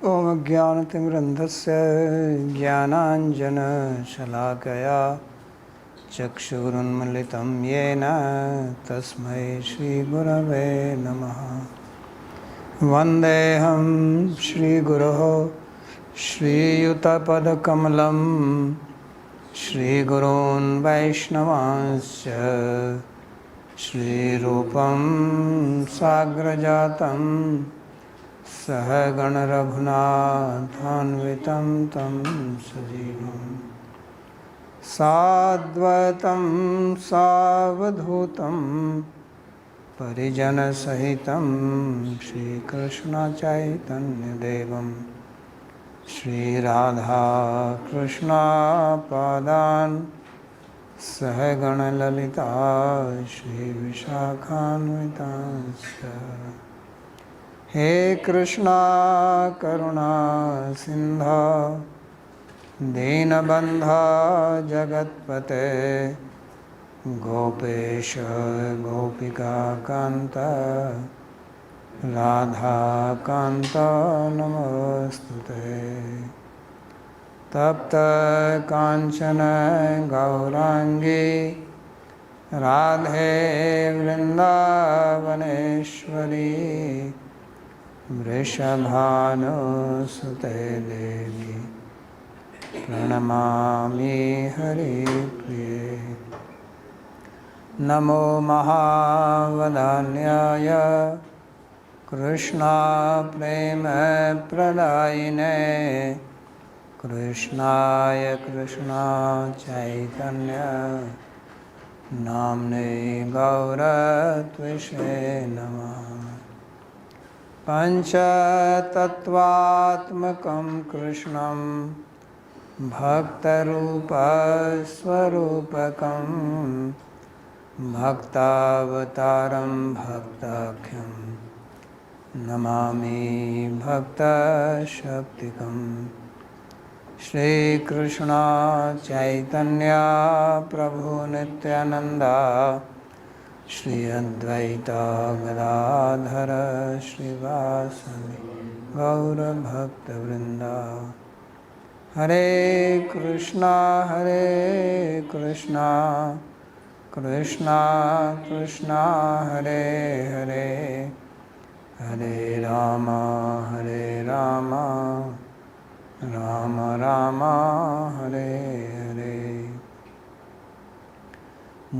ॐ अज्ञानतिमिरन्धस्य ज्ञानाञ्जनशलाकया चक्षुरुन्मीलितं येन तस्मै श्रीगुरवे नमः। वन्देऽहं श्रीगुरोः श्रीयुतपदकमलं श्रीगुरून् वैष्णवांश्च श्रीरूपं साग्रजातं सहगण रघुनाथान्वितं तं सजीवं साद्वैतं सावधूतं परिजनसहितं श्रीकृष्णचैतन्यदेवं श्रीराधाकृष्णपादान् सहगणललिता श्रीविशाखान्वितांश्च। हे कृष्णा करुणा सिन्धो दीनबन्धो जगत्पते गोपेश गोपिकान्त राधाकान्त नमोस्तुते। तप्त कांचन गौरांगी राधे वृंदावनेश्वरी वृषभानुसुते देवी प्रणमामि हरिप्रिये। नमो महावदान्याय कृष्णा प्रेम प्रदायिने कृष्णाय कृष्णा चैतन्य नाम्ने गौरत्विषे नमः। पंचतत्वात्मकं कृष्णं भक्तरूपस्वरूपकं भक्तावतारं भक्ताख्यं नमामि भक्तशक्तिकम्। श्री कृष्ण चैतन्य प्रभु नित्यानंदा श्री अद्वैत गदाधर श्रीवासदि गौर भक्तवृंदा। हरे कृष्णा कृष्णा कृष्णा हरे हरे हरे राम राम राम हरे हरे।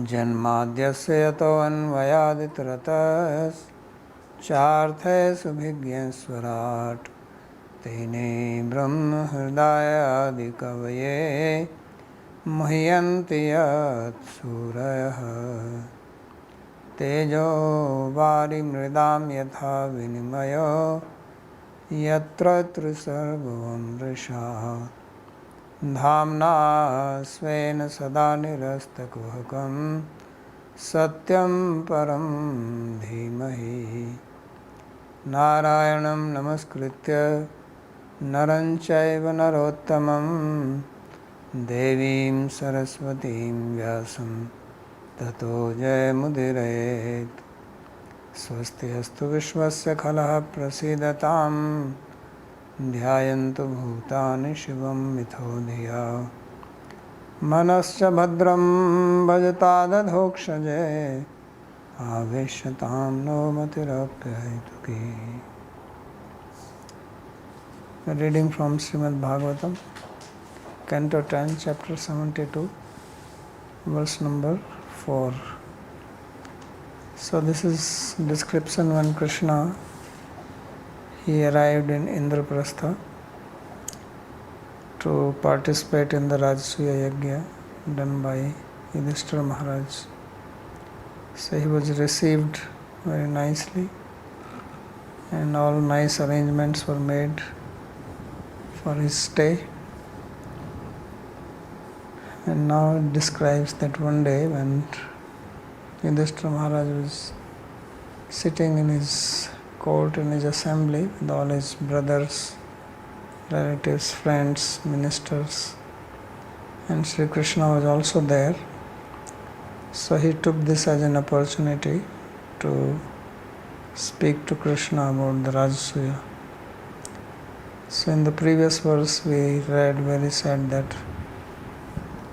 जन्माद्यस्य यतोऽन्वयादितरतश्चार्थे सुभिज्ञस्वराट् तेने ब्रह्महृदयादिकवये मुह्यन्ति यत्सूरयः। तेजो वारिमृदां यथा विनिमयो यत्र त्रिसर्गं मृषा धाम्ना स्वेन सदा निरस्तकुहकं सत्यं परं धीमहि। नारायणं नमस्कृत्य नरं चैव नरोत्तमं देवीं सरस्वतीं व्यासं ततो जयमुदीरयेत्। स्वस्ति अस्तु विश्वस्य खलः प्रसीदतां ध्यायन्तु भूतानि शिवं मिथो धिया। मनश्च भद्रं भजतादधोक्षजे आवेश्यतां no मतिरप्यहेतुकी। Reading from Śrīmad-Bhāgavatam, Canto 10, Chapter 72, verse number 4. So this is description when Krishna he arrived in Indraprastha to participate in the Rajasuya Yajna done by Yudhishthira Maharaj. So he was received very nicely and all nice arrangements were made for his stay. And now it describes that one day when Yudhishthira Maharaj was sitting in his court, in his assembly, with all his brothers, relatives, friends, ministers, and Sri Krishna was also there. So he took this as an opportunity to speak to Krishna about the Rajasuya. So in the previous verse we read where he said that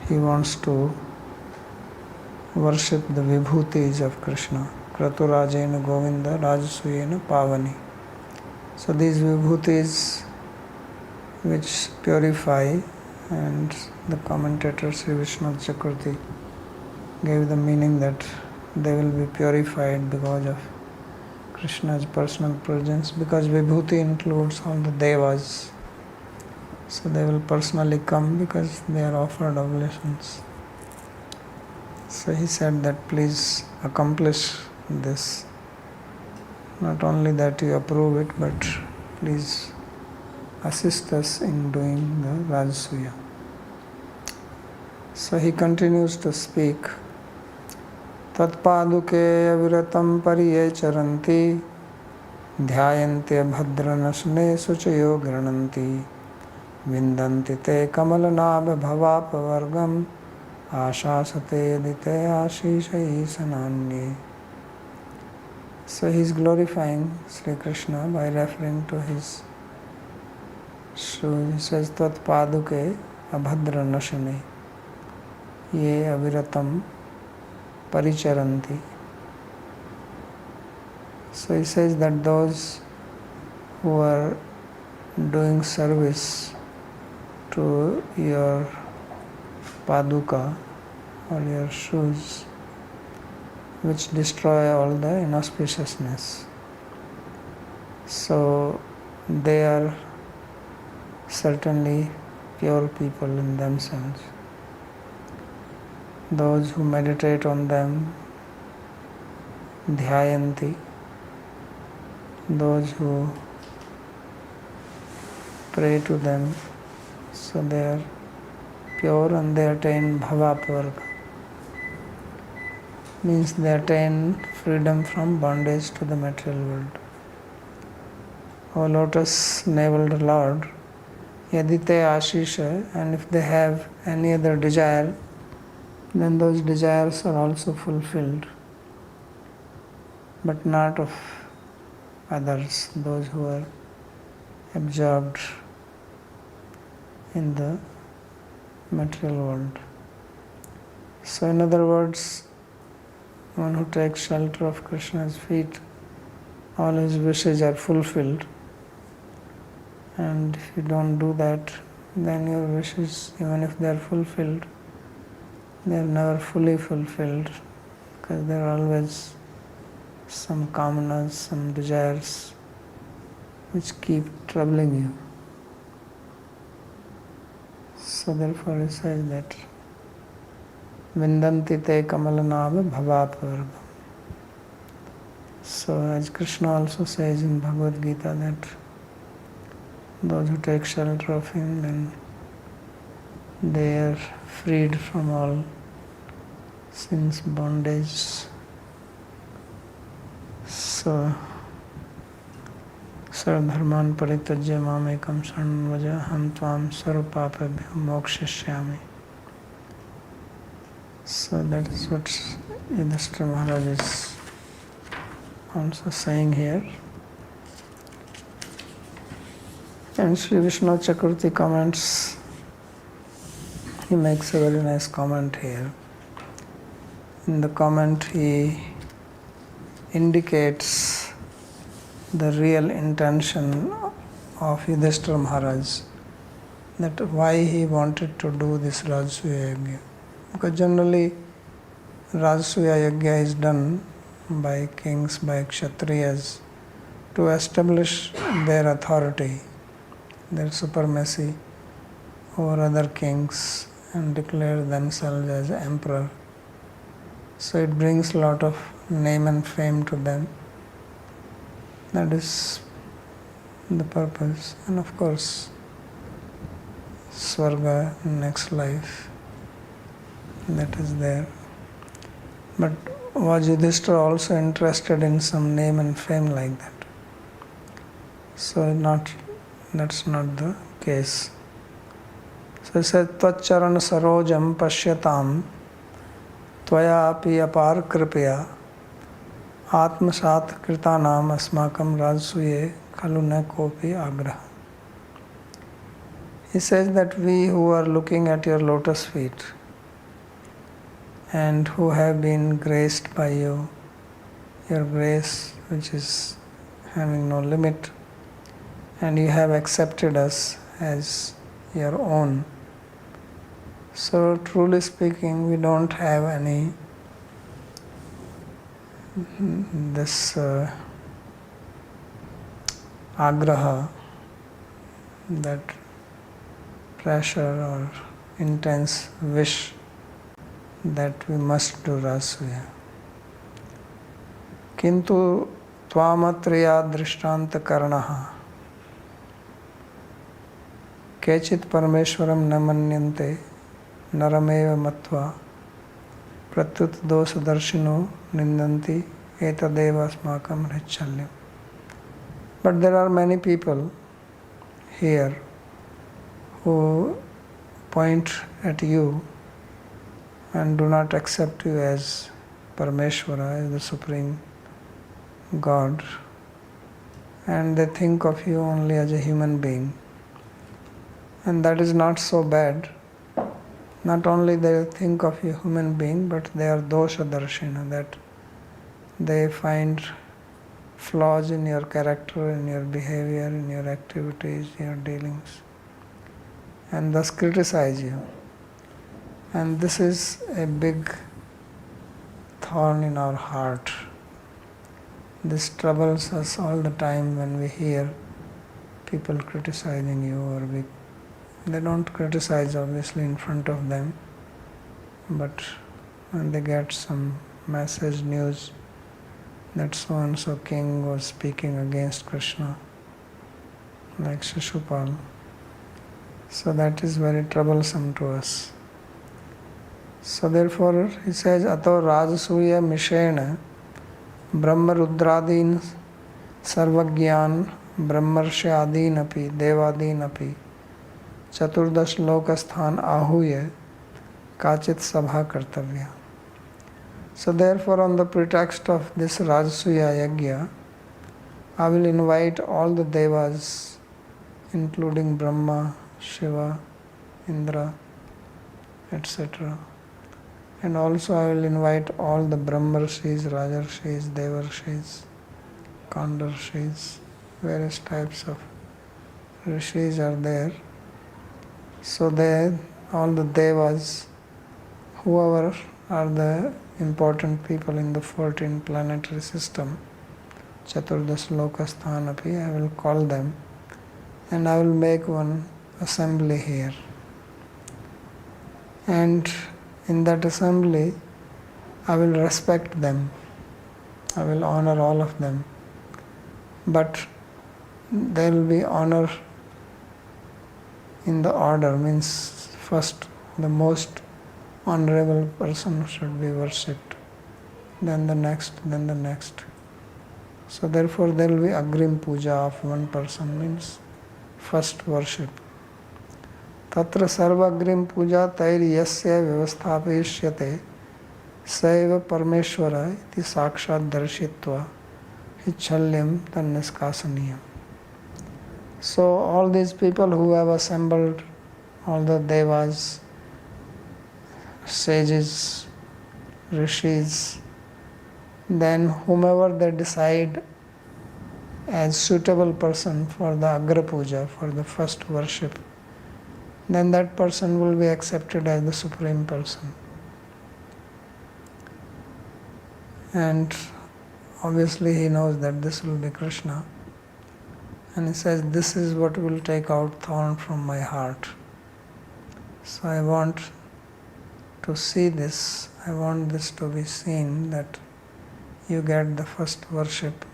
he wants to worship the vibhutis of Krishna. Kraturajena Govinda Rajasuyena Pavani. So these vibhutis which purify, and the commentator Sri Vishnu Chakravarti gave the meaning that they will be purified because of Krishna's personal presence, because vibhuti includes all the devas. So they will personally come because they are offered oblations. So he said that please accomplish this. Not only that you approve it, but please assist us in doing the Rajasuya. So he continues to speak. Tatpaduke aviratam pariye charanti dhyayante bhadranasne suchayo grananti vindanti te kamalanabha bhavapavargam ashasate dite ashishai sananye. So he is glorifying Sri Krishna by referring to his shoes. He says Tat paduke abhadra nashane ye aviratam paricharanti. So he says that those who are doing service to your paduka or your shoes, which destroy all the inauspiciousness. So they are certainly pure people in themselves. Those who meditate on them, dhyayanti, those who pray to them, so they are pure and they attain bhavaparga. Means they attain freedom from bondage to the material world. O lotus-naveled Lord, yadite ashisha, and if they have any other desire, then those desires are also fulfilled, but not of others, those who are absorbed in the material world. So in other words, one who takes shelter of Krishna's feet, all his wishes are fulfilled. And if you don't do that, then your wishes, even if they are fulfilled, they are never fully fulfilled, because there are always some kamanas, some desires which keep troubling you. So therefore he says that Vindanti te kamalanava bhavaparva. So as Krishna also says in Bhagavad Gita that those who take shelter of him, then they are freed from all sin's bondage. So Sarvadharman parityajya mamekam sharanam vraja ham tvam sarvapapabhyo mokshishyami. So that is what Yudhishthira Maharaj is also saying here. And Sri Vishnu Chakravarti comments, he makes a very nice comment here. In the comment he indicates the real intention of Yudhishthira Maharaj, that why he wanted to do this Rajasuya Yajna. Because generally Rajasuya Yajna is done by kings, by Kshatriyas, to establish their authority, their supremacy over other kings and declare themselves as emperor. So it brings a lot of name and fame to them. That is the purpose. And of course, Swarga, next life, that is there. But was Yudhishthira also interested in some name and fame like that? So that's not the case. So he said, Tvacharan sarojam pashyatam tvaya api apar kripaya atmasat kritanam asmakam rajasuye khalu na kopi agraha. He says that we who are looking at your lotus feet and who have been graced by you, your grace which is having no limit, and you have accepted us as your own. So truly speaking, we don't have any this agraha, that pressure or intense wish that we must do rasuya. Kintu tvamatriya drishtanta karanaha kechit parameshwaram namanyante narameva matva pratyut dosa darshino nindanti etadeva asmakam hrichalyam. But there are many people here who point at you and do not accept you as Parameshwara, as the Supreme God, and they think of you only as a human being. And that is not so bad. Not only they think of you human being, but they are dosha darshina, that they find flaws in your character, in your behavior, in your activities, in your dealings, and thus criticize you. And this is a big thorn in our heart. This troubles us all the time when we hear people criticizing you, or they don't criticize obviously in front of them, but when they get some message, news that so and so king was speaking against Krishna, like Shishupal, so that is very troublesome to us. So therefore he says, Ato Rajasuya Mishena Brahma Rudradin Sarvagyan Brahmarshadin api Devadin api Chaturdash Lokasthan Ahuye Kachit Sabha Kartavya. So therefore, on the pretext of this Rajasuya Yagya, I will invite all the Devas, including Brahma, Shiva, Indra, etc. And also I will invite all the Brahmarshis, Rajarshis, Devarshis, Kandarshis, various types of Rishis are there. So all the Devas, whoever are the important people in the 14 planetary system, Chaturdash Lokasthanapi, I will call them, and I will make one assembly here. And in that assembly, I will respect them. I will honor all of them. But there will be honor in the order, means first the most honorable person should be worshipped, then the next, then the next. So therefore there will be Agrim Puja of one person, means first worship. Tatra Sarvagrim Puja Tair Yasya Vyavasthapeshyate Saiva Parameshwara iti Sakshat Darshitva Hichalyam Tanniskasaniyam. So all these people who have assembled, all the Devas, sages, rishis, then whomever they decide as suitable person for the Agra Puja, for the first worship, then that person will be accepted as the Supreme Person. And obviously he knows that this will be Krishna. And he says, this is what will take out thorn from my heart. So I want to see this, I want this to be seen, that you get the first worship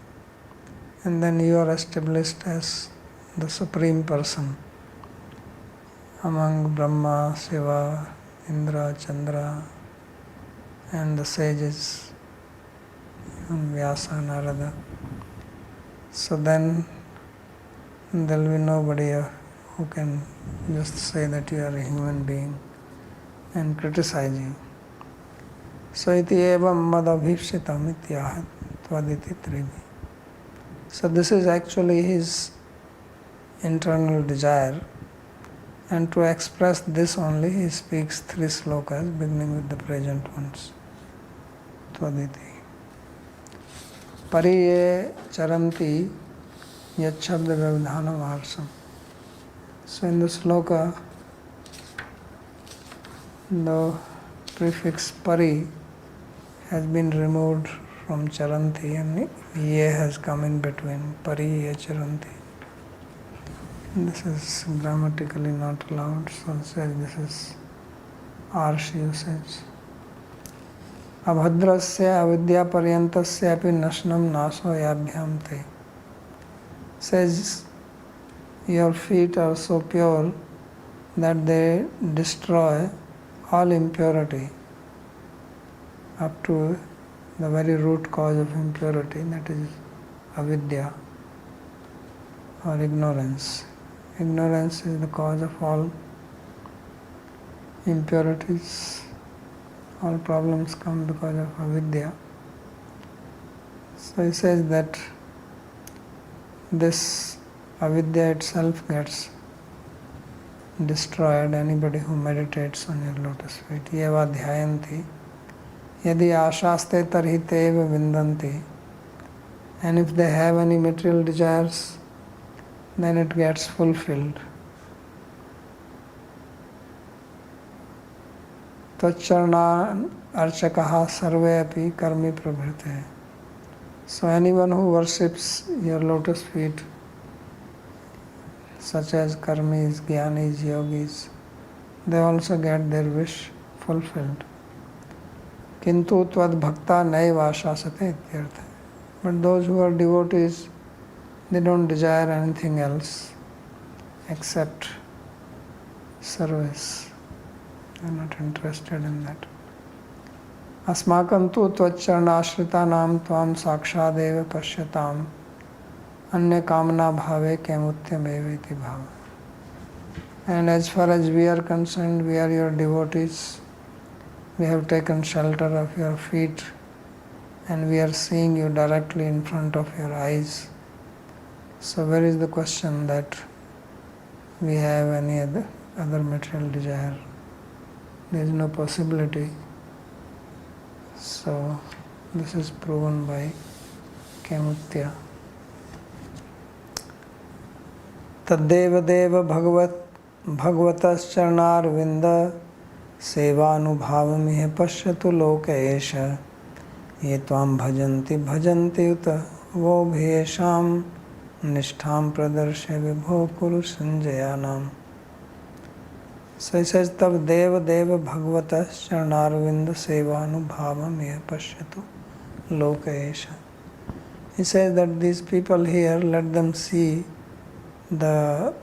and then you are established as the Supreme Person among Brahma, Shiva, Indra, Chandra and the sages, and Vyasa, Narada. So then there will be nobody who can just say that you are a human being and criticize you. So iti evam madabhipsitam ityahat tvaditi trivi. So this is actually his internal desire, And to express this only, he speaks 3 slokas beginning with the present ones. Tvaditi. Pariye charanti yachabda vyavdhana varsam. So in the sloka, the prefix pari has been removed from charanti and ye has come in between. Pariye charanti. This is grammatically not allowed, so it says this is harsh usage. Abhadrasya avidya paryantasya api nashnam naso yabhyam te. Says your feet are so pure that they destroy all impurity up to the very root cause of impurity, that is avidya or ignorance. Ignorance is the cause of all impurities. All problems come because of avidya. So he says that this avidya itself gets destroyed. Anybody who meditates on your lotus feet. Yeva dhyayanti yadi ashaste tarhi teva vindanti. And if they have any material desires, then it gets fulfilled. Tacharna archakaha sarve api karmi prabhrite. So anyone who worships your lotus feet, such as karmis, jnanis, yogis, they also get their wish fulfilled. Kintu tvad bhakta naiva shasate ityartha. But those who are devotees, they don't desire anything else except service. They are not interested in that. Asmakam tu tvacharnashritanam tvam sakshadeva pashyatam anya kamana bhave kemutyameviti bhava. And as far as we are concerned, we are your devotees. We have taken shelter of your feet and we are seeing you directly in front of your eyes. So where is the question that we have any other material desire? There is no possibility. So this is proven by Kemutya. Taddeva deva bhagavatas charnar vinda sevanubhavamihe pashyatu loka esha ye tvam bhajanti uta vo bhesham Nistham pradarshe vibho kuru sanjayanam. So he says, Tab deva bhagavata charnarvinda sevanubhavam ye pashyatu loka esha. He says that these people here, let them see the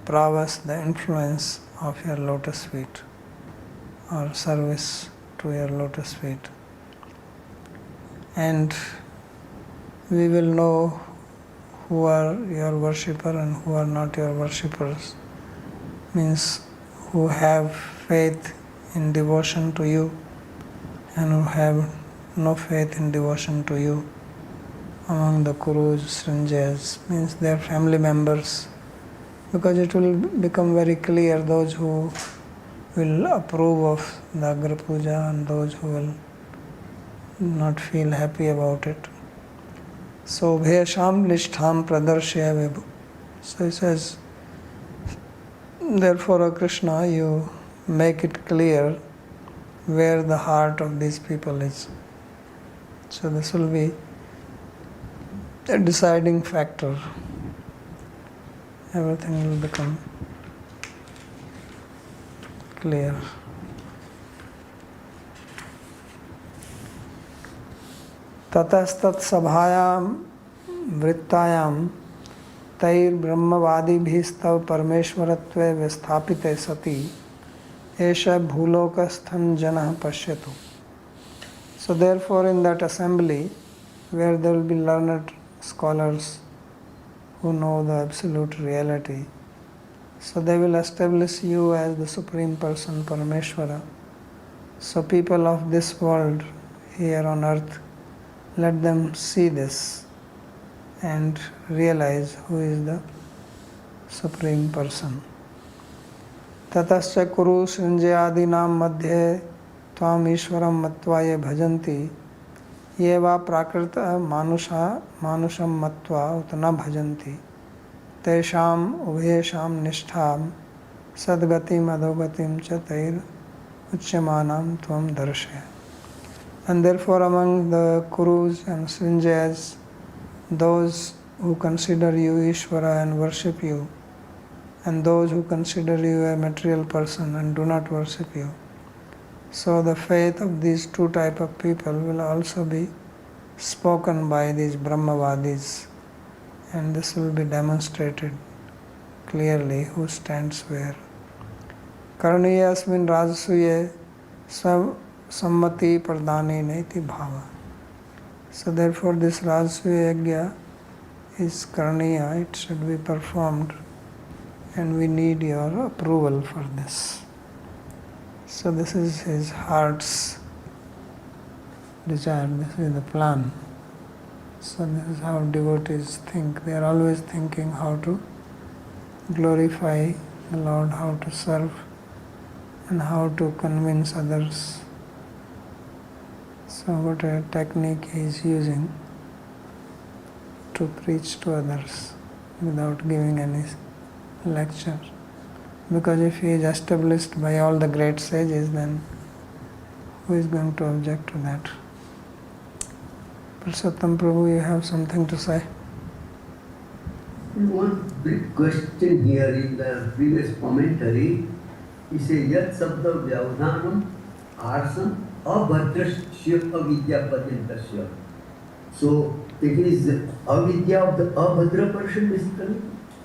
prowess, the influence of your lotus feet or service to your lotus feet. And we will know who are your worshipper and who are not your worshippers. Means who have faith in devotion to you and who have no faith in devotion to you. Among the Kurus, Srinjayas, means their family members. Because it will become very clear those who will approve of the Agra Puja and those who will not feel happy about it. So, Bhesham Nistham Pradarshya Vibhu. So he says, therefore, O Krishna, you make it clear where the heart of these people is. So this will be a deciding factor. Everything will become clear. Tatastat sabhayam vrittayam tair brahmavadibhistav parmeshwaratve vistapite sati esha bhulokasthan janah pashyatu. So therefore in that assembly where there will be learned scholars who know the absolute reality, so they will establish you as the Supreme Person, Parameshwara. So people of this world here on earth, let them see this and realize who is the Supreme Person. ततश्च कुरु सृञ्जयादीनां मध्ये त्वाम् ईश्वरं मत्वा ये भजन्ति ये वा प्राकृत मानुषं मत्वा उत न भजन्ति तेषाम् उभयेषां निष्ठां सद्गतिम् अधोगतिं च तैर् उच्यमानां त्वं दर्शय. And therefore among the Kurus and Srinjayas, those who consider you Ishvara and worship you, and those who consider you a material person and do not worship you. So the faith of these two type of people will also be spoken by these Brahmavadis, and this will be demonstrated clearly who stands where. Karaniya asmin rajasuye sammati pradhani neti bhava. So therefore this rajasuya yajna is karaniya, it should be performed, and we need your approval for this. So this is his heart's desire, this is the plan. So this is how devotees think. They are always thinking how to glorify the Lord, how to serve, and how to convince others. So what a technique he is using to preach to others without giving any lecture. Because if he is established by all the great sages, then who is going to object to that? Purushottam Prabhu, you have something to say? One big question here in the previous commentary, he says, Yat Sabda Vyavdhanam Arsam Abhadrasya Avidya Padyantasya. So it is avidya of the abhadra person basically,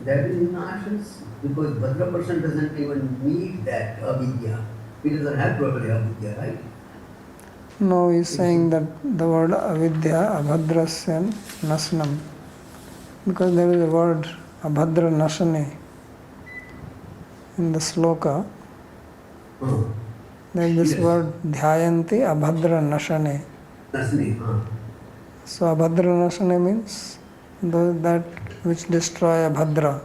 that is in ashes, because bhadra person doesn't even need that avidya. He doesn't have properly avidya, right? No, he is saying that the word avidya, abhadrasya nasanam, because there is a word abhadra nasane in the sloka. There is this word dhyayanti abhadra nasane. So abhadra nasane means that which destroy abhadra.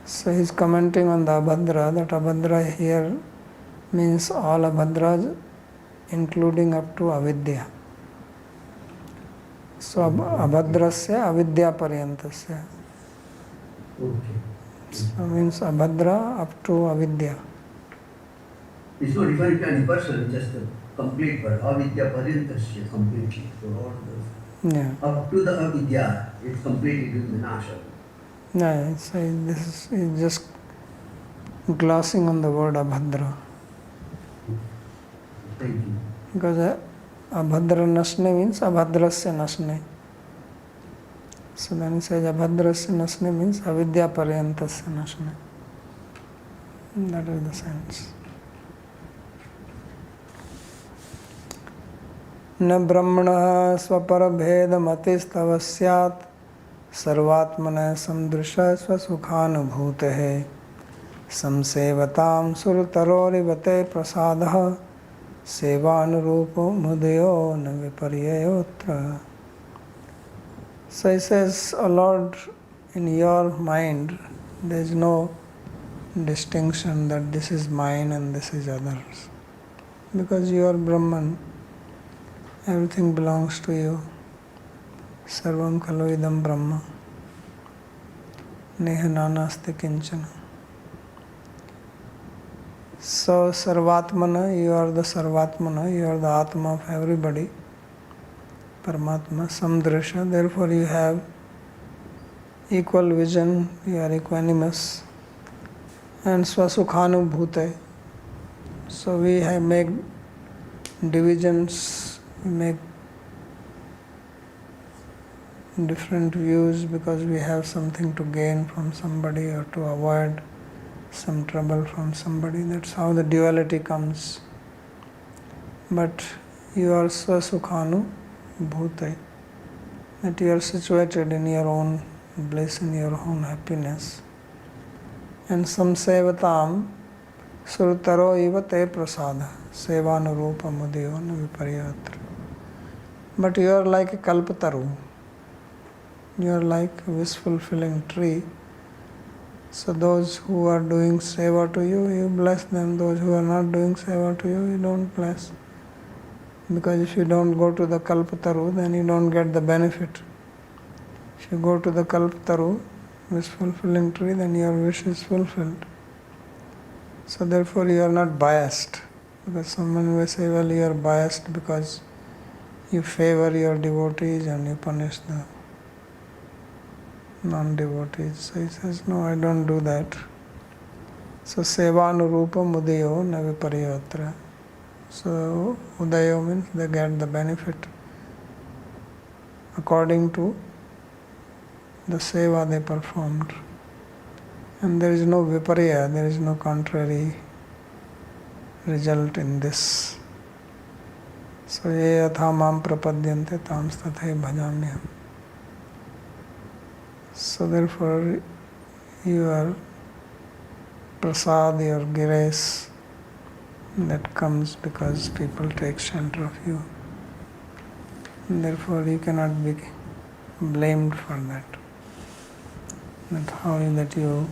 So he is commenting on the abhadra, that abhadra here means all abhadras including up to avidya. So abhadrasya avidya paryantasya. Okay. So means abhadra up to avidya. It's not referring to any person, just a complete word. Avidya paryantasya, completely. So all those. Yeah. Up to the avidya, it's completely doing the nasha. Yeah, so this is just glossing on the word abhadra. Thank you. Because abhadra nasne means abhadrasya nasne. So then he says abhadrasya nasne means avidya paryantasya nasne. That is the sense. न ब्रह्मणः स्वपरभेदमतिस्तव स्यात् सर्वात्मनः सन्दृश स्वसुखानुभूतेः संसेवतां सुरतरोरिवते प्रसादः सेवानुरूपो मुदयो न विपर्ययोऽत्र. So he says, O Lord, in your mind there is no distinction that this is mine and this is others. Because you are Brahman, everything belongs to you. Sarvam khalu idam Brahma. Neha nanasti kinchana. So Sarvatmana, you are the Sarvatmana, you are the Atma of everybody. Paramatma, Samdrisha, therefore you have equal vision, you are equanimous. And Swasukhanubhute. So we have made divisions, we make different views because we have something to gain from somebody or to avoid some trouble from somebody. That's how the duality comes. But you are Swasukhanu Bhute, that you are situated in your own bliss, in your own happiness. And Samsevatam Surtaro iva te prasada Sevanurupa mudiyo na viparyatra. But you are like a kalpataru. You are like a wish-fulfilling tree So those who are doing seva to you, you bless them. Those who are not doing seva to you, you don't bless. Because if you don't go to the Kalpataru, then you don't get the benefit. If you go to the Kalpataru, wish fulfilling tree, then your wish is fulfilled. So therefore you are not biased. Because someone will say, well, you are biased because you favor your devotees and you punish the non-devotees. So he says, no, I don't do that. So sevanurupa udayo na vipariyatra. So udayo means they get the benefit according to the seva they performed. And there is no viparya, there is no contrary result in this. So ye yatha mam prapadyante tam stathai bhajamyam. So therefore your prasad, your grace, that comes because people take shelter of you. And therefore you cannot be blamed for that. That how that you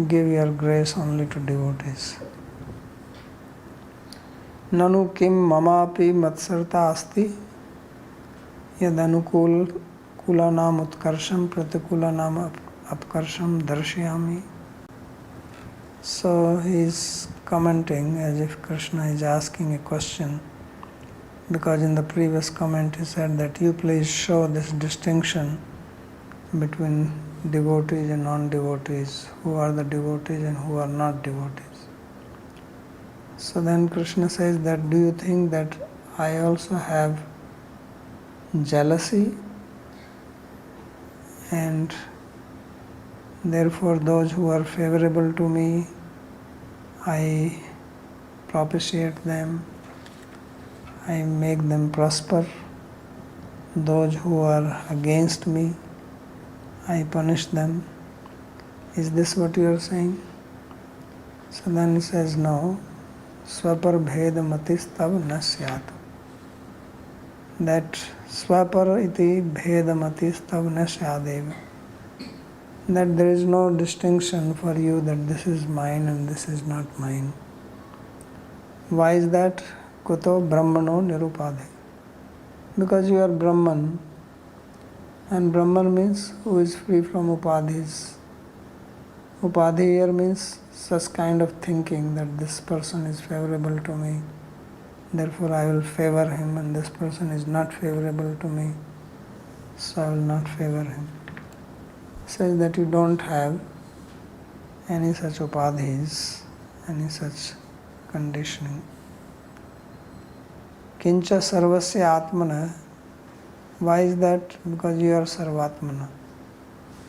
give your grace only to devotees. Nanu kim mamapi matsarta asti yad anukul kulanam utkarsham pratikulanam apkarsham darshyami. So he is commenting as if Krishna is asking a question, because in the previous comment he said that you please show this distinction between devotees and non-devotees, who are the devotees and who are not devotees. So then Krishna says that, do you think that I also have jealousy, and therefore those who are favorable to me, I propitiate them, I make them prosper. Those who are against me, I punish them. Is this what you are saying? So then he says, no. Swapar bheda matis tav na syat. That swapar iti bheda matis tav na syadeva. That there is no distinction for you that this is mine and this is not mine. Why is that? Kuto brahmano nirupadhe. Because you are Brahman, and Brahman means who is free from upadhis. Upadhi here means such kind of thinking that this person is favorable to me, therefore I will favor him, and this person is not favorable to me, so I will not favor him. Says that you don't have any such upadhis, any such conditioning. Kincha sarvasya atmana. Why is that? Because you are sarvatmana.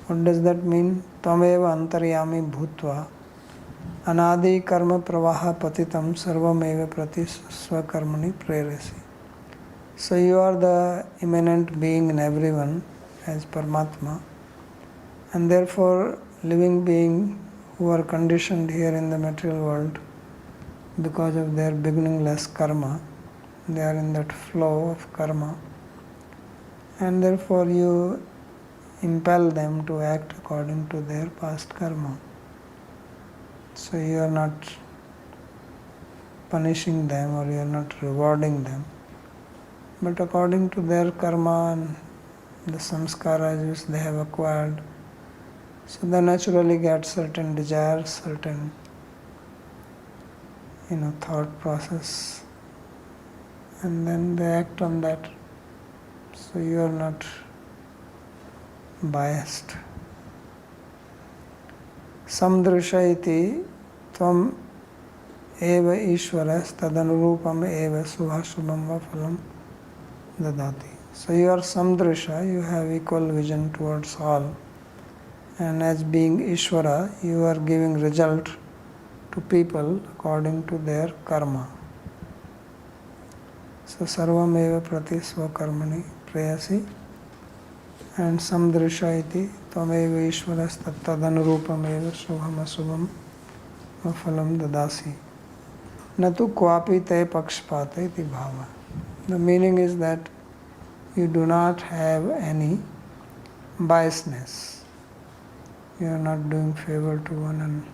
What does that mean? Tvameva antaryami bhutva anadi karma pravaha patitam sarvameva prati swakarmani prerasi. So you are the immanent being in everyone as Paramatma, and therefore living being who are conditioned here in the material world because of their beginningless karma, they are in that flow of karma, and therefore you impel them to act according to their past karma. So you are not punishing them or you are not rewarding them, but according to their karma and the samskaras which they have acquired. So they naturally get certain desires, certain thought process, and then they act on that. So you are not biased. Samdrisha iti tvam eva ishvaras tadanurupam eva subhashubham va phalam dadati. So you are samdrisha, you have equal vision towards all, and as being Ishvara, you are giving result to people according to their karma. So sarvam eva prati swakarmani prayasi, and samdrisha iti tvameva ishvaras tadanurupam eva shubham asubham va phalam dadasi. Natu kvapi te pakshpata iti bhava. The meaning is that you do not have any biasness. You are not doing favor to one and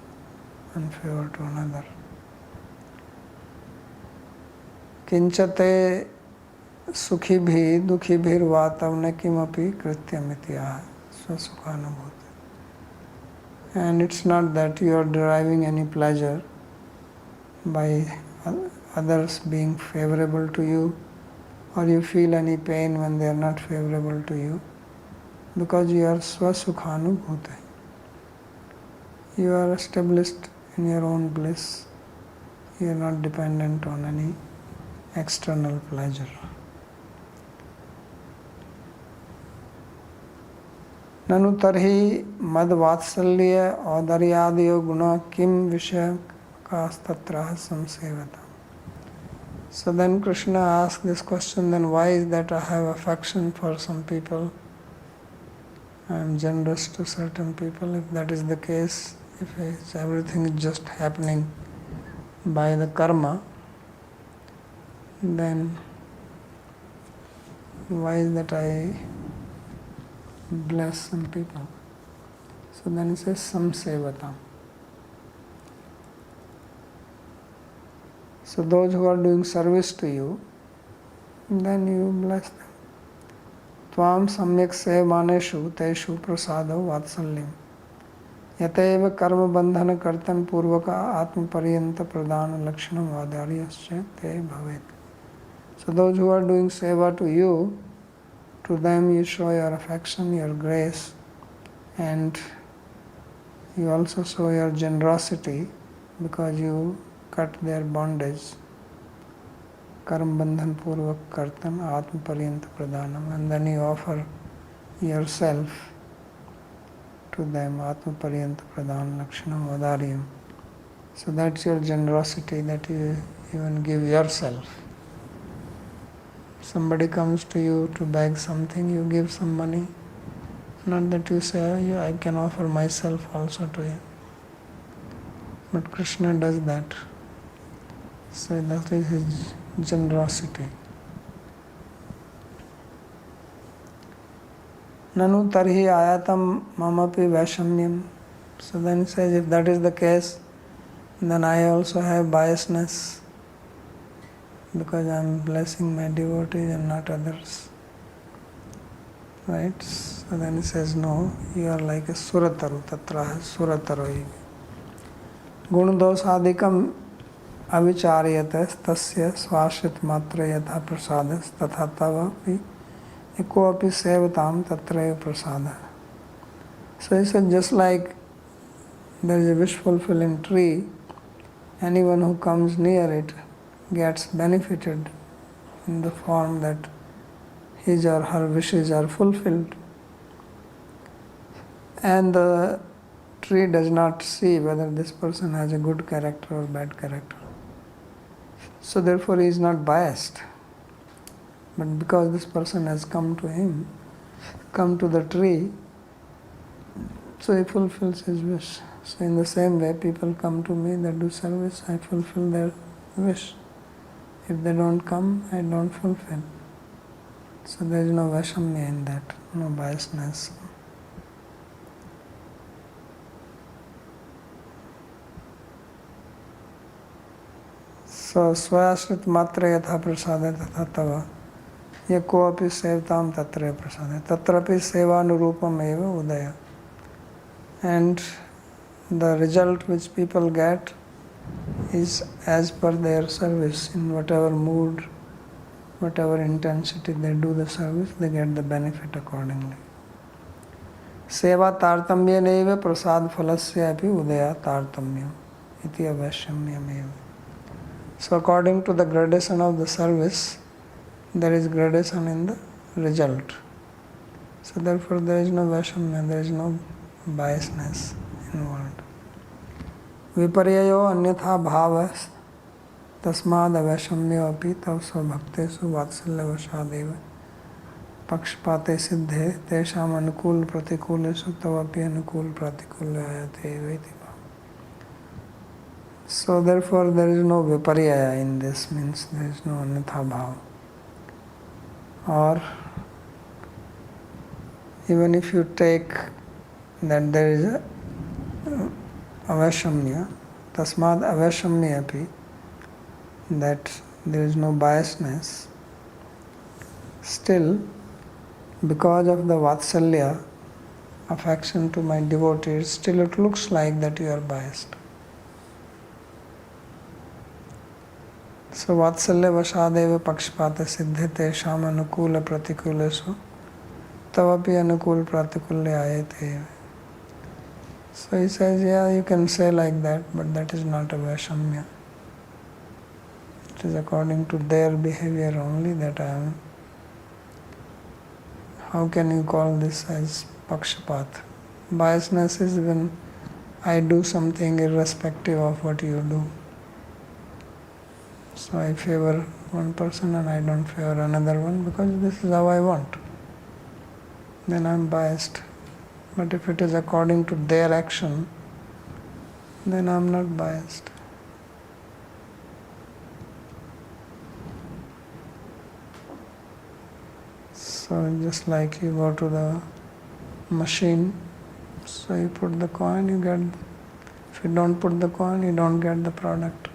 unfavor to another. Kinchate sukhi dukhi vatam ne kimapi krityamiti aha swasukhanubhuti. And it's not that you are deriving any pleasure by others being favorable to you, or you feel any pain when they are not favorable to you, because you are swasukhanubhuti. You are established in your own bliss. You are not dependent on any external pleasure. ननु तर्हि मद वात्सल्य औदर्यादयो गुणा किम विषय कास्तत्र संसेवता. So then Krishna asked this question, then why is that I have affection for some people? I am generous to certain people. If that is the case, if everything is just happening by the karma, then why is that I bless some people? So then he says samsevatam. So those who are doing service to you, then you bless them. Tvam samyak sevamaneshu teshu prasado vatsalyam yateva karma bandhana kartan purvaka atma pariyanta pradana lakshanam vadaryascha te bhavet. So those who are doing seva to you, to them you show your affection, your grace, and you also show your generosity because you cut their bondage. Karam bandhan purvak kartan atma pariyanta pradhanam, and then you offer yourself to them, atma pariyanta pradhan lakshanam vadaryam. So that's your generosity, that you even give yourself. Somebody comes to you to beg something, you give some money. Not that you say, I can offer myself also to you. But Krishna does that. So that is his generosity. Nanu tarhi ayatam mamapi vaishamyam. So then he says, if that is the case, then I also have biasness, because I am blessing my devotees and not others. Right? So then he says, no, you are like a surataru, tatra surataru. Gundosadikam avicharyate tasya swashit matra yatha prasadas tatha tavapi ekoapi sevatam tatraya prasada. So he said, just like there is a wish fulfilling tree, anyone who comes near it gets benefited in the form that his or her wishes are fulfilled. And the tree does not see whether this person has a good character or bad character. So therefore he is not biased. But because this person has come to him, come to the tree, so he fulfills his wish. So in the same way, people come to me, they do service, I fulfill their wish. If they don't come, I don't fulfill. So there is no vaishamya in that, no biasness. So swayashrit matra yatha prasada tatha tava yako api sevatam tatra prasada tatrapi sevanurupam eva udaya. And the result which people get is as per their service. In whatever mood, whatever intensity they do the service, they get the benefit accordingly. Seva tartamya neva prasad phalasya api udaya tartamyam iti avashamyam eva. So according to the gradation of the service, there is gradation in the result. So therefore there is no vaishamya, there is no biasness involved. Viparyayo anyatha bhavas tasmad avaishamyo api tav svabhaktesu vatsalya vashadeva pakshpate siddhe tesham anukul pratikulesu tav api anukul pratikulayate iti. So therefore there is no viparyaya in this, means there is no anyatha bhava. Or even if you take that there is a avashamya, tasmad avashamya api, that there is no biasness, still because of the vatsalya, affection to my devotees, still it looks like that you are biased. So vatsalya vashadeva pakshpata siddhite sham anukula pratikulesu tavapi anukul pratikulya ayate. So he says, yeah, you can say like that, but that is not a vashamya. It is according to their behavior only that I am. How can you call this as pakshapat? Biasness is when I do something irrespective of what you do. So I favor one person and I don't favor another one because this is how I want. Then I am biased. But if it is according to their action, then I am not biased. So just like you go to the machine, so you put the coin, you get. If you don't put the coin, you don't get the product.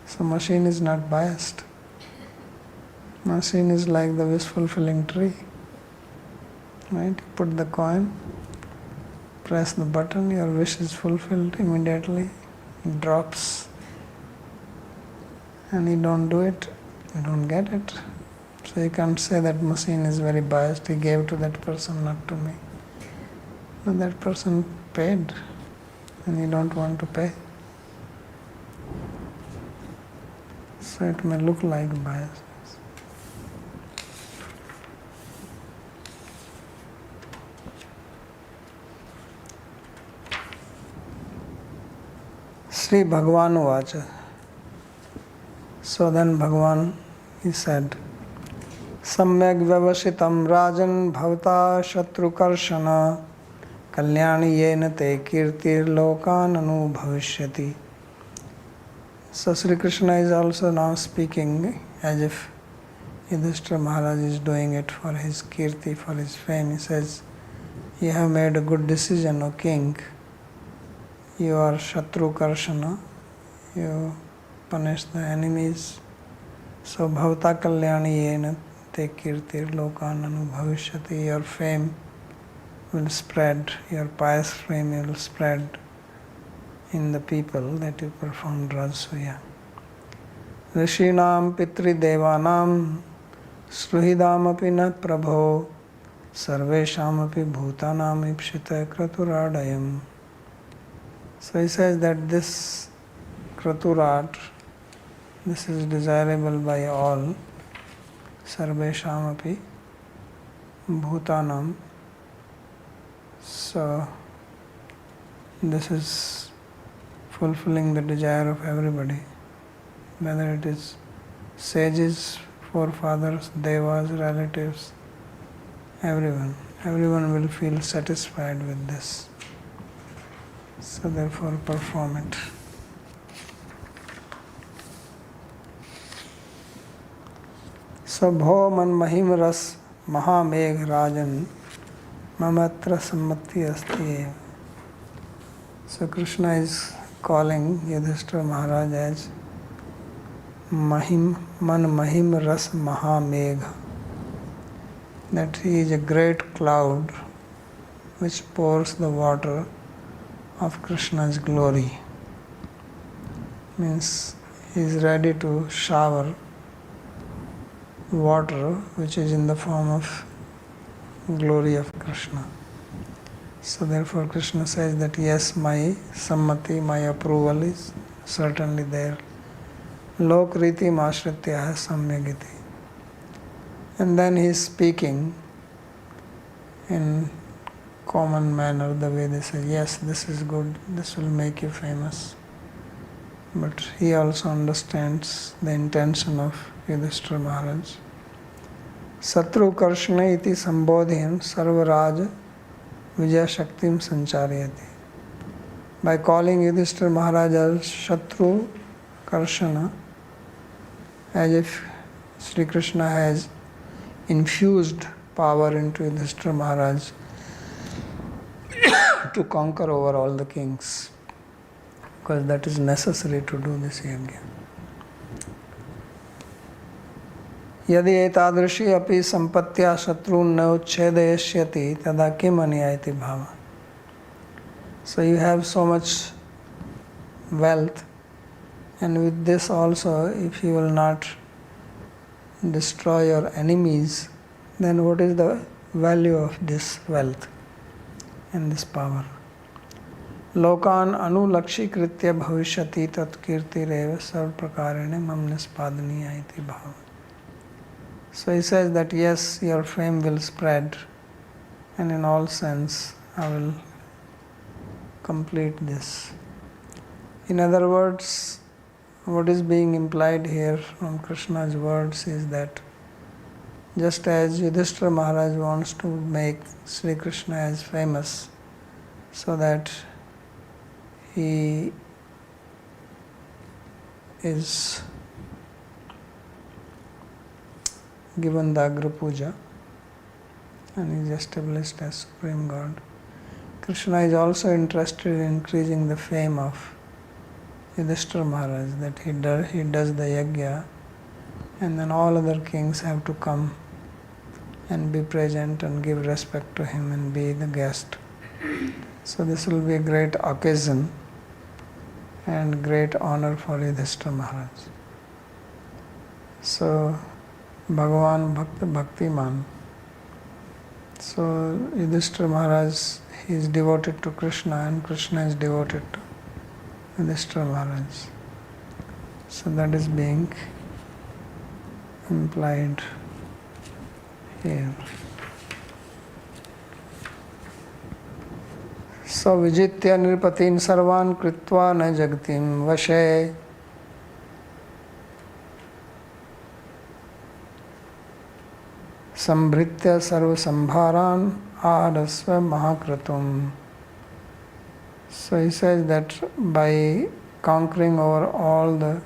So machine is not biased. Machine is like the wish-fulfilling tree. Right? You put the coin, press the button, your wish is fulfilled immediately. It drops. And you don't do it, you don't get it. So you can't say that machine is very biased. He gave to that person, not to me. But that person paid and you don't want to pay. So it may look like biasness. Sri Bhagavan Vacha. So then Bhagavan, he said, Samyak Vyavashitam Rajan Bhavata Shatru Karshana Kalyani Yena Te Kirtir Lokan Anu Bhavishyati. So Sri Krishna is also now speaking as if Yudhishthira Maharaj is doing it for his kirti, for his fame. He says, you have made a good decision, O king. You are Shatru Karshana. You punish the enemies. So Bhavata Kalyani Yena Te Kirtir Lokan Anu Bhavishyati. Your fame will spread, your pious fame will spread in the people that you performed Rajasuya. Rishinam Pitri Devanam Sruhidam api na Prabho Sarvesham api Bhutanam Ipshita Kraturadayam. So he says that this Kraturat, this is desirable by all. Sarvesham api Bhutanam. So this is fulfilling the desire of everybody, whether it is sages, forefathers, devas, relatives, everyone will feel satisfied with this. So therefore perform it. So bho man mahim ras mahamegh rajan mamatra sammati asti. So Krishna is calling Yudhishthira Maharaj as Mahim Ras Mahamegha, that he is a great cloud which pours the water of Krishna's glory. Means he is ready to shower water which is in the form of glory of Krishna. So therefore Krishna says that yes, my sammati, my approval is certainly there. Lokriti mashritya samyagiti. And then he is speaking in common manner, the way they say, yes, this is good, this will make you famous. But he also understands the intention of Yudhishthira Maharaj. Satru Karshana iti sambodhyan sarvaraj Vijaya Shaktim Sancharayati. By calling Yudhishthira Maharaj as Shatru Karshana, as if Sri Krishna has infused power into Yudhishthira Maharaj to conquer over all the kings, because that is necessary to do this yajna. यदि एतादृशी अपि संपत्त्या शत्रून् न उच्छेदयिष्यति तदा किम् अनुयायति भाव. So you have so much wealth, and with this also, if you will not destroy your enemies, then what is the value of this wealth and this power? लोकान् अनुलक्षीकृत्य भविष्यति तत्कीर्तिरेव सर्वप्रकारेण मम निष्पादनीया इति भाव. So he says that yes, your fame will spread, and in all sense I will complete this. In other words, what is being implied here from Krishna's words is that just as Yudhishthira Maharaj wants to make Sri Krishna as famous so that he is given the Agra Puja and is established as Supreme God, Krishna is also interested in increasing the fame of Yudhishthira Maharaj, that he does the yajna, and then all other kings have to come and be present and give respect to him and be the guest. So this will be a great occasion and great honor for Yudhishthira Maharaj. So Bhagavan Bhakta Bhaktiman. So Yudhishthira Maharaj, he is devoted to Krishna, and Krishna is devoted to Yudhishthira Maharaj. So that is being implied here. So vijitya nripatin sarvan kritva na jagatim vashe sambhritya sarva sambharan ahadasva mahakratum. So he says that by conquering over all the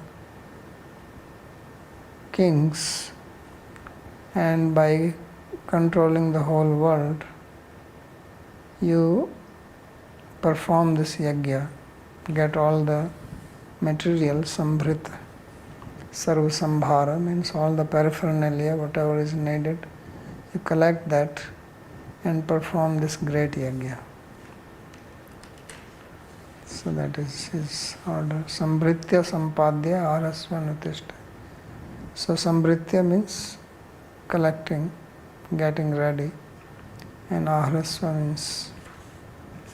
kings and by controlling the whole world, you perform this yajna, get all the material, sambhrita. Sarva sambhara means all the paraphernalia, whatever is needed. You collect that and perform this great yajna. So that is his order. Sambhritya sampadya arasva nutishta. So sambhritya means collecting, getting ready, and ahrasva means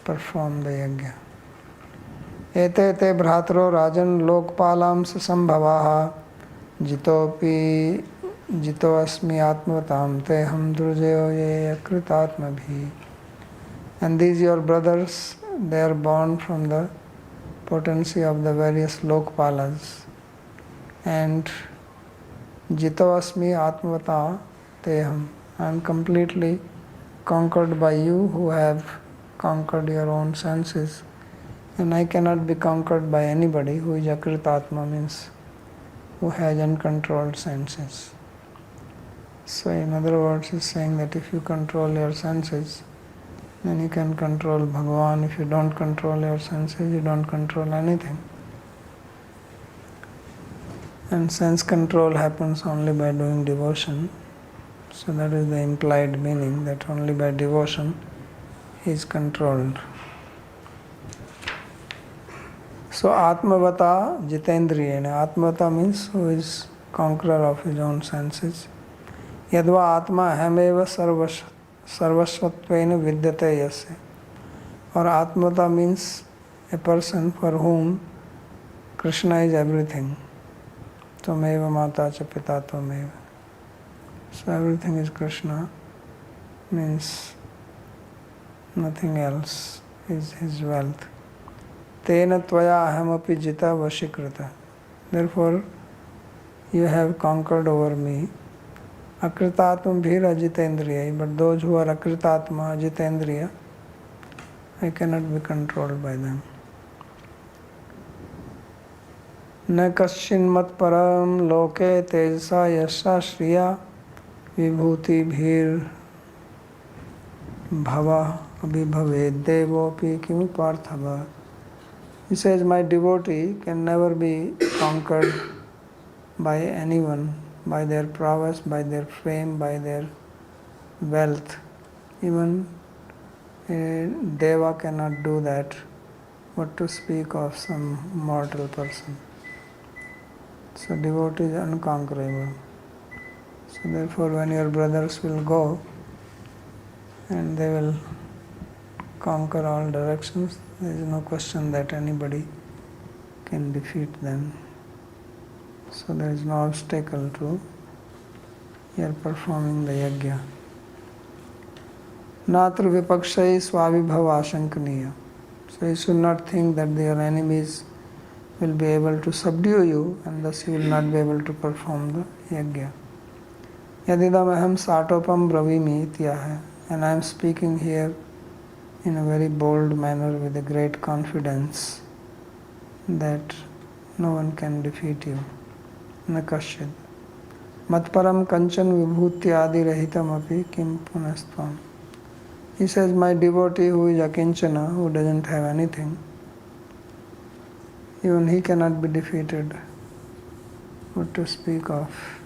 perform the yajna. Ete te bhratro rajan lokpalam sambhavaha jitopi jito asmi atmatam te ham drujayo ye akritatmabhi. And these your brothers, they are born from the potency of the various lokpalas. And jito asmi atmata teham, I am completely conquered by you who have conquered your own senses, and I cannot be conquered by anybody who is akritatma, means who has uncontrolled senses. So in other words, he is saying that if you control your senses, then you can control Bhagavan. If you don't control your senses, you don't control anything. And sense control happens only by doing devotion. So that is the implied meaning, that only by devotion he is controlled. So Atmavata Jitendriyena. Atmavata means who is conqueror of his own senses. Yadva Atma Hameva Sarvasvatvena Vidyate Yasya. Or Atmavata means a person for whom Krishna is everything. Tvameva Mata Cha Pita Tvameva. So everything is Krishna, means nothing else is his wealth. Tena tvaya ahamapi jita vashikrita. Therefore, you have conquered over me. Akritatma bhira jitendriya. But those who are akritatma, jitendriya, I cannot be controlled by them. न कश्चिन् मत्परं लोके तेजसा यशा श्रिया विभूति भीर भवा abhibhave devopi kim parthava. He says, my devotee can never be conquered by anyone, by their prowess, by their fame, by their wealth. Even a deva cannot do that, what to speak of some mortal person. So devotee is unconquerable. So therefore when your brothers will go and they will conquer all directions, there is no question that anybody can defeat them. So there is no obstacle to your performing the yajna. Natra vipakshay swabhibhava ashankaniya. So you should not think that your enemies will be able to subdue you and thus you will not be able to perform the yajna. Yadidam aham satopam bravimi ityaha. And I am speaking here in a very bold manner with a great confidence that no one can defeat you. Nakashid. Matparam kanchan vibhutyadi rahitam api kim punastvam. He says, my devotee who is akinchana, who doesn't have anything, even he cannot be defeated. What to speak of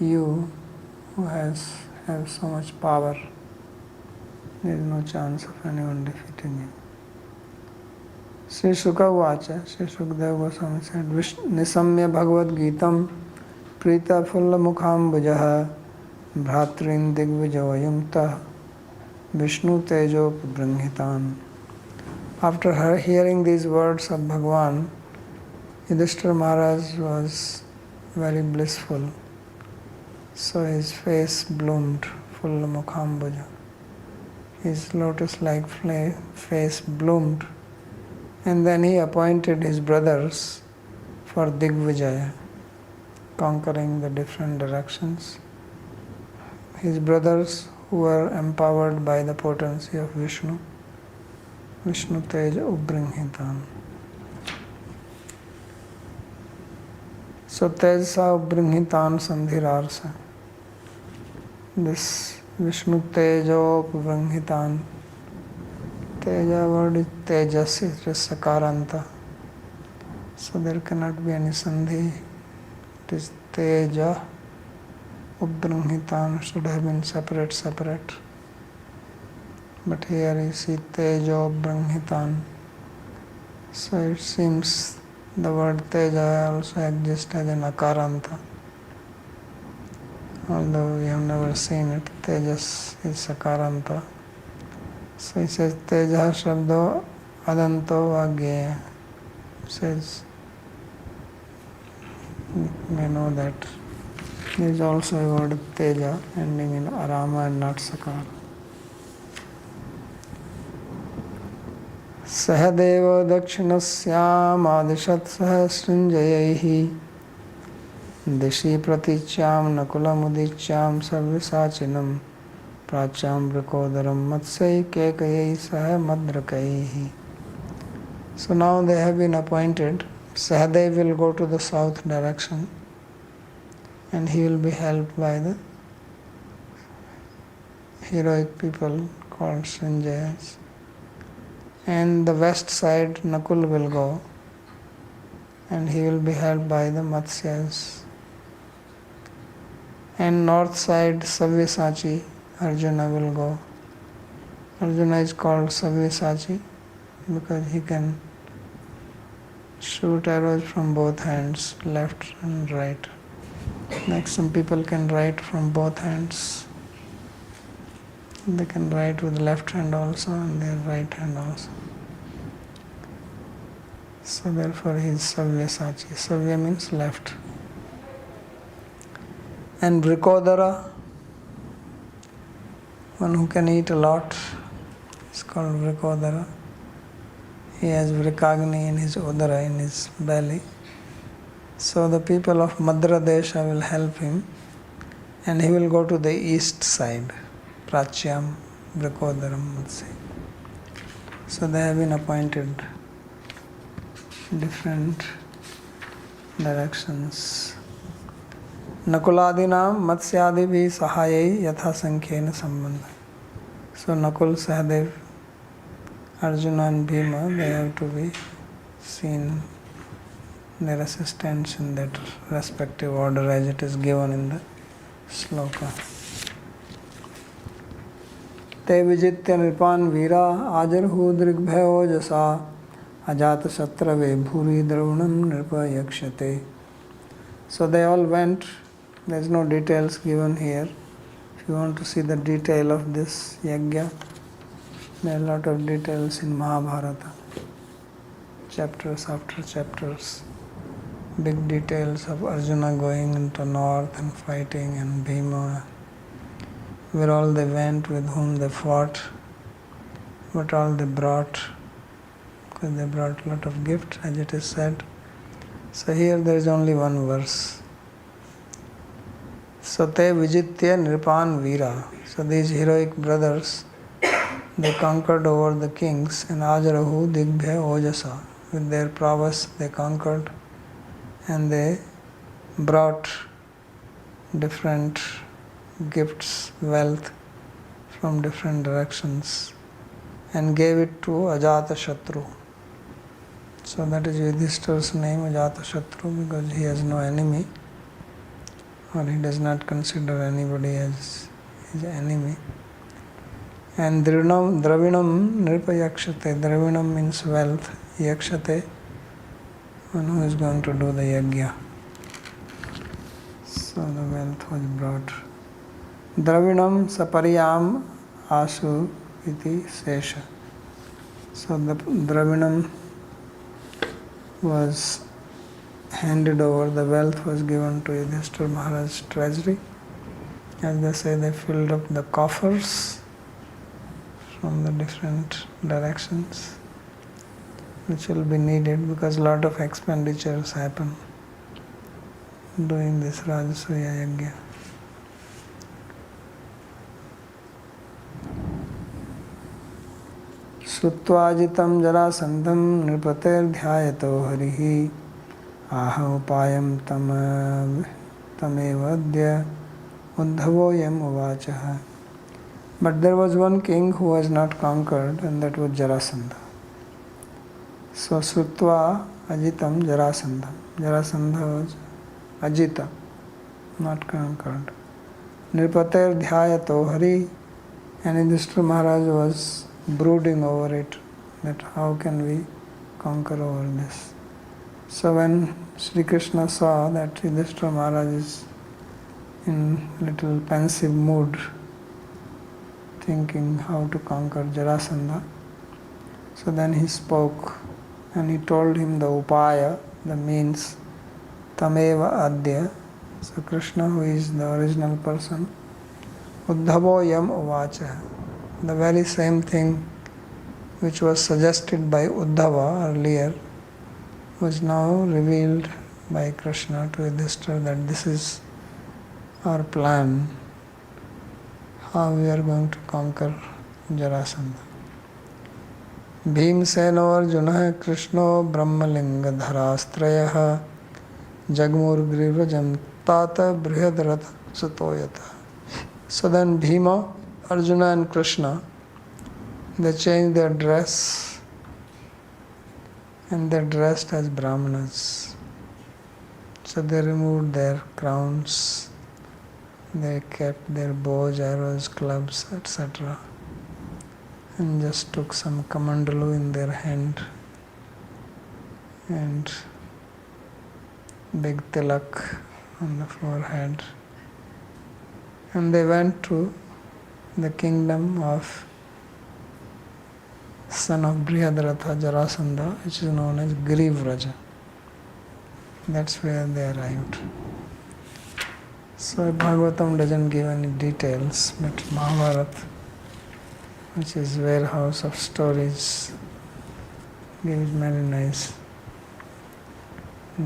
you who have so much power? There is no chance of anyone defeating you. Sri Shuka Vacha, Sri Shukdev Goswami said, Nisamya Bhagavad Gitam Prita Fulla Mukham Bujaha Bhratrin Digvijavayumta Vishnu Tejo Branghitan. After hearing these words of Bhagavan, Yudhishthira Maharaj was very blissful. So his face bloomed, Fulla Mukham Buja. His lotus-like face bloomed, and then he appointed his brothers for Digvijaya, conquering the different directions. His brothers who were empowered by the potency of Vishnu, Vishnu Tej Ubringhitan. So Tejsa Ubringhitan Sandhirarsa. This Vishnu Tejo Ubringhitan. Teja word is Tejas, it is Sakaranta. So there cannot be any Sandhi. It is Teja Ubringhitan, should have been separate. But here you see Tejo Ubringhitan. So it seems the word Teja also exists as an Akaranta. Although we have never seen it, Tejas is Sakaranta. So he says, Teja Shabdo Adanto Agyeya. Says, we know that there is also a word Teja ending in Arama and not Sakara. Sahadevo Dakshinasyaam Adishat Sah Srinjayaihi Dishi Praticham Nakulam Udicham Sarvisachinam Pracham Vrikodaram Matsai Kekayai Sah Madrakaihi. So now they have been appointed. Sahadev will go to the south direction and he will be helped by the heroic people called Srinjayas. And the west side Nakul will go and he will be helped by the Matsyas. And north side Savyasachi, Arjuna will go. Arjuna is called Savyasachi because he can shoot arrows from both hands, left and right. Like some people can write from both hands. They can write with left hand also and their right hand also. So therefore he is Savyasachi. Savya means left. And Vrikodara, one who can eat a lot, is called Vrikodara. He has Vrikagni in his Udara, in his belly. So the people of Madra Desha will help him and he will go to the east side, Prachyam Vrikodaram Matsi. So they have been appointed different directions. Nakuladinam Matsyadibhi Sahayai Yatha Sankhena Sambandha. So Nakul, Sahadev, Arjuna and Bhima, they have to be seen, their assistants in that respective order as it is given in the sloka. Te vijitya nripan vira ajarhu drigbhayo jasa ajata satrave bhuri draunam nripa yakshate. So they all went. There is no details given here. If you want to see the detail of this yajna, there are a lot of details in Mahabharata. Chapters after chapters. Big details of Arjuna going into north and fighting, and Bhima, where all they went, with whom they fought, what all they brought, because they brought a lot of gifts, as it is said. So here there is only one verse. So te vijitya nripan vira. So these heroic brothers, they conquered over the kings, and ajarahu digbhya ojasa. With their prowess they conquered, and they brought different gifts, wealth from different directions, and gave it to Ajatashatru. So that is Yudhishthira's name, Ajatashatru, because he has no enemy, or he does not consider anybody as his enemy. And Dravinam Nirpayakshate. Dravinam means wealth. Yakshate, one who is going to do the yajna. So the wealth was brought. Dravinam sapariyam asu iti sesha. So the Dravinam was handed over, the wealth was given to Yudhishthira Maharaj's treasury. As they say, they filled up the coffers from the different directions, which will be needed because a lot of expenditures happen doing this Rajasuya Yajna. Sutvajitam jarasandham nripater dhyayato harihi aha upayam tamevadya uddhavoyam uvachaha. But there was one king who was not conquered, and that was Jarasandha. So Sutva ajitam jarasandham. Jarasandha was ajita, not conquered. Nripater dhyayato hari, and Yudhishthira Maharaj was brooding over it, that how can we conquer over this. So when Sri Krishna saw that Yudhishthira Maharaj is in little pensive mood, thinking how to conquer Jarasandha, so then he spoke and he told him the upaya, the means, tameva adya. So Krishna, who is the original person, uddhavo yam uvacha. The very same thing which was suggested by Uddhava earlier was now revealed by Krishna to Yudhishthira, that this is our plan, how we are going to conquer Jarasandha. Bhimseno Arjuna Krishno Brahmalinga Dharāstrayah Jagmur Grivrajam Tata Brihadrata Satoyata. So then Bhima, Arjuna and Krishna, they changed their dress and they dressed as Brahmanas. So they removed their crowns, they kept their bows, arrows, clubs, etc. and just took some kamandalu in their hand and big tilak on the forehead. And they went to the kingdom of son of Brihadrata, Jarasandha, which is known as Grivraja. That's where they arrived. So Bhagavatam doesn't give any details, but Mahabharata, which is warehouse of stories, gives many nice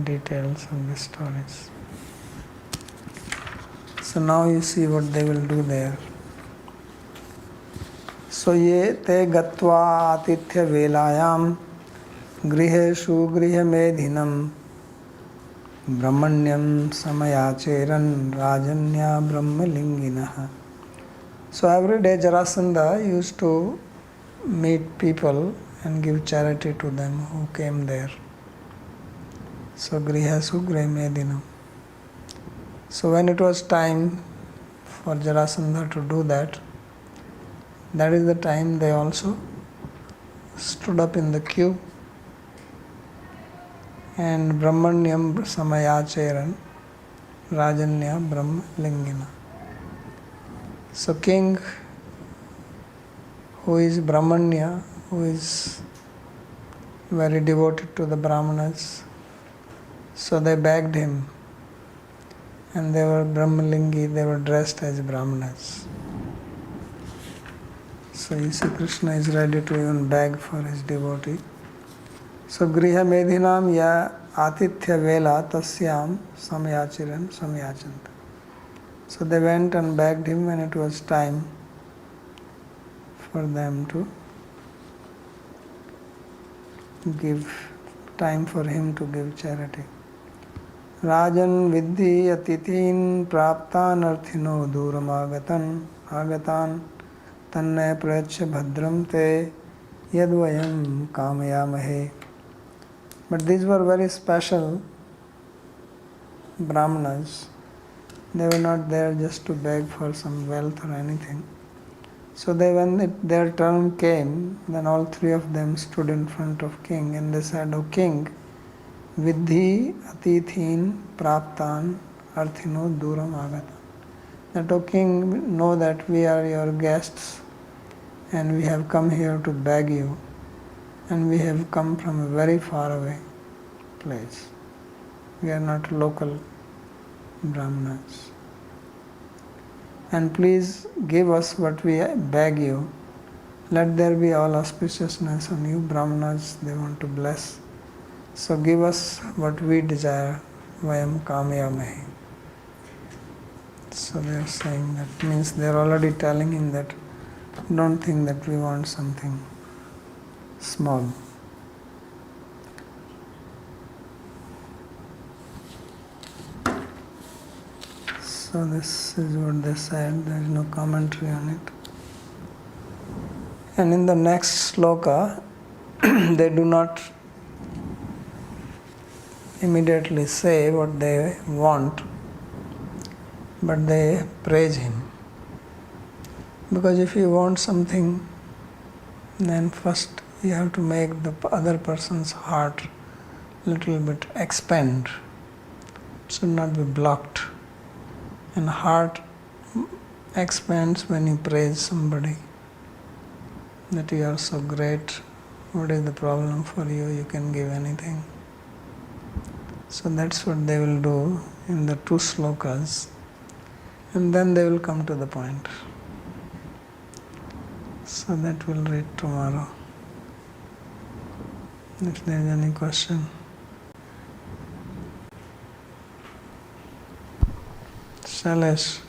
details of the stories. So now you see what they will do there. So ye te gatva atithya velayam griheshu grihemedhinam brahmanyam samayacheran rajanya brahmalinginah. So every day Jarasandha used to meet people and give charity to them who came there. So Griha Sugre Medinam. So when it was time for Jarasandha to do that, that is the time they also stood up in the queue and Brahmanyam Samayacheran Rajanya Brahma Lingina. So king who is Brahmanya, who is very devoted to the Brahmanas, so they begged him, and they were Brahmalingi, they were dressed as Brahmanas. So you see Krishna is ready to even beg for his devotee. So Griha Medhinam ya Atithya Vela Tasyam Samyachiran Samyachanta. So they went and begged him when it was time for them to give, time for him to give charity. Rajan Vidhi Atithin Praptan Arthino Agatan Tanne Pracha Bhadram Te Yadvayam Kamayamahe. But these were very special Brahmanas. They were not there just to beg for some wealth or anything. So when their turn came, then all three of them stood in front of king and they said, "O king, Vidhi Atithin Praptan Arthino Duram Agata." That, O king, know that we are your guests and we have come here to beg you, and we have come from a very far away place. We are not local Brahmanas. And please give us what we beg you. Let there be all auspiciousness on you. Brahmanas, they want to bless. So give us what we desire. Vayam Kamyamahe. So they are saying that, means they are already telling him that don't think that we want something small. So this is what they said, there is no commentary on it. And in the next sloka, they do not immediately say what they want, but they praise him. Because if you want something, then first you have to make the other person's heart little bit expand. It should not be blocked. And heart expands when you praise somebody. That you are so great. What is the problem for you? You can give anything. So that's what they will do in the two slokas. And then they will come to the point. So that we'll read tomorrow. If there is any question. Shailesh.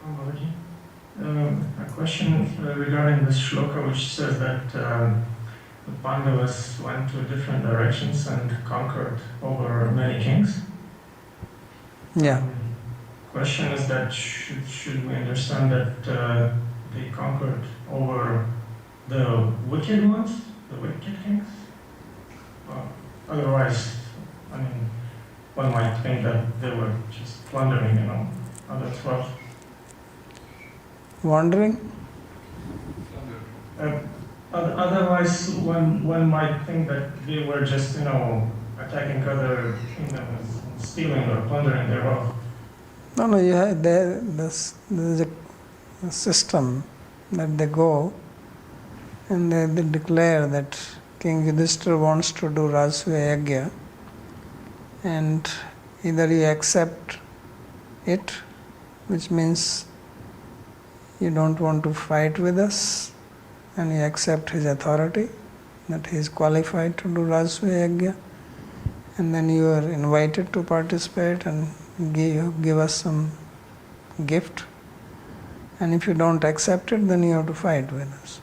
Babaji, a question regarding this shloka which says that the Pandavas went to different directions and conquered over many kings. Yeah. Question is that should we understand that they conquered over the wicked ones, the wicked kings? Otherwise, I mean, one might think that they were just plundering, other 12. Wandering? Otherwise, one might think that they were just, attacking other kingdoms, stealing or plundering their wealth. No, you have there's a system that they go and they declare that King Yudhishthira wants to do Rajasuya Yagya, and either you accept it, which means you don't want to fight with us, and you accept his authority, that he is qualified to do Rajasuya Yagya, and then you are invited to participate and give us some gift, and if you don't accept it, then you have to fight with us.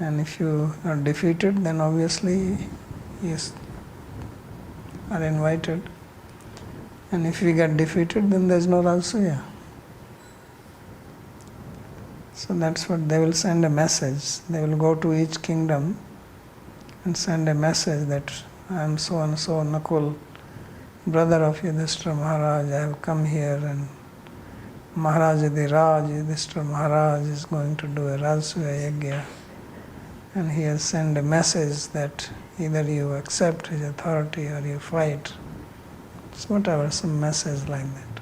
And if you are defeated, then obviously you are invited. And if we get defeated, then there is no Rajasuya. So that's what they will send a message. They will go to each kingdom and send a message that I am so and so Nakul, brother of Yudhishthira Maharaj, I have come here, and Maharaj Raj, Yudhishthira Maharaj is going to do a Rajasuya Yajna, and he has sent a message that either you accept his authority or you fight. So whatever, some message like that.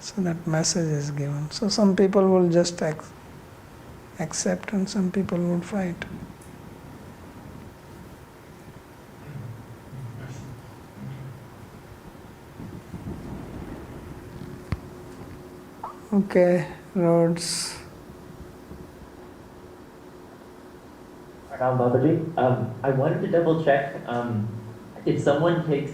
So that message is given. So some people will just accept and some people will fight. Okay, roads. Babaji, I wanted to double check. If someone takes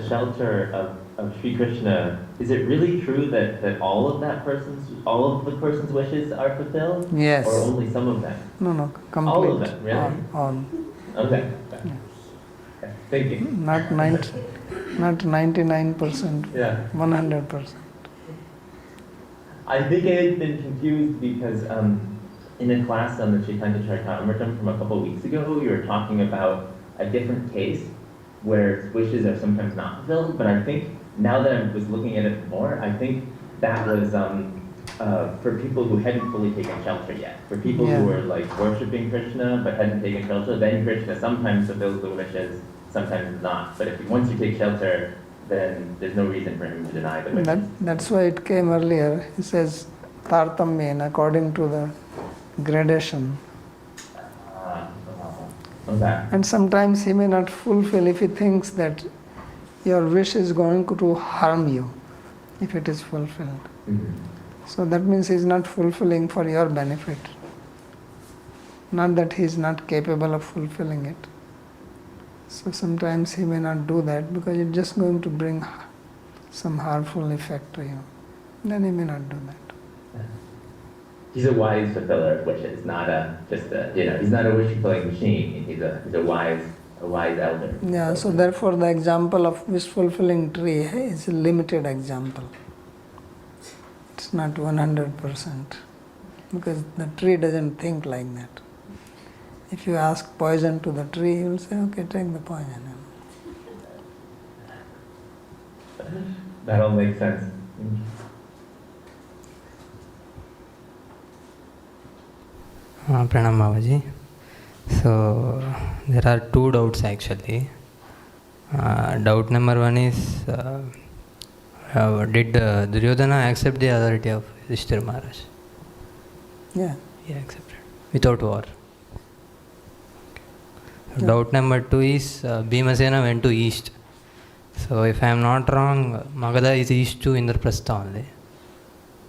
shelter of Sri Krishna, is it really true that all of the person's wishes are fulfilled? Yes. Or only some of them? No, complete. All of them, really? All. Okay. Okay. Thank you. Not 99%. Yeah. 100%. I think I had been confused because in a class on the Chaitanya Charitamrita from a couple of weeks ago, you were talking about a different case where wishes are sometimes not fulfilled, but I think now that I was looking at it more, I think that was for people who hadn't fully taken shelter yet. For people who were like worshipping Krishna but hadn't taken shelter, then Krishna sometimes fulfills the wishes, sometimes not. But once you take shelter, then there's no reason for him to deny the wishes. That's why it came earlier. He says, Tartamyen, according to the gradation. Okay. And sometimes he may not fulfill if he thinks that your wish is going to harm you if it is fulfilled. Mm-hmm. So that means he is not fulfilling for your benefit. Not that he is not capable of fulfilling it. So sometimes he may not do that because it's just going to bring some harmful effect to you. Then he may not do that. He's a wise fulfiller of wishes, not he's not a wish fulfilling machine. He's a wise elder. Yeah, so therefore the example of wish fulfilling tree is a limited example. It's not 100% because the tree doesn't think like that. If you ask poison to the tree, he will say, okay, take the poison. That all makes sense. Pranam Babaji. So there are two doubts actually. Doubt number one is did Duryodhana accept the authority of Yudhishthira Maharaj? Yeah. He accepted without war. Yeah. Doubt number two is Bhimasena went to east. So if I am not wrong, Magadha is east to Indraprastha only.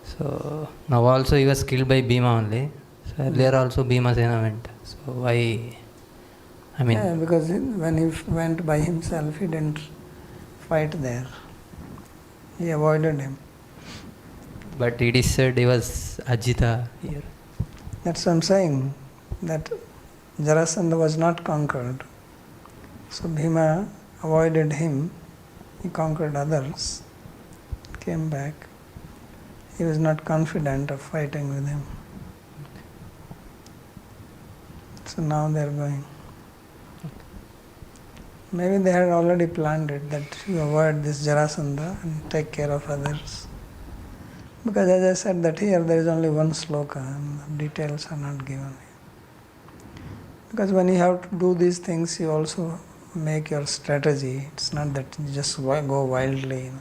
So now also he was killed by Bhima only. So earlier also Bhimasena went. So why? Yeah, because when he went by himself, he didn't fight there. He avoided him. But it is said he was Ajita here. That's what I'm saying, that Jarasandha was not conquered. So Bhima avoided him, he conquered others, came back. He was not confident of fighting with him. So now they are going. Maybe they had already planned it, that you avoid this Jarasandha and take care of others. Because as I said that here there is only one sloka and the details are not given. Because when you have to do these things, you also make your strategy. It's not that you just go wildly.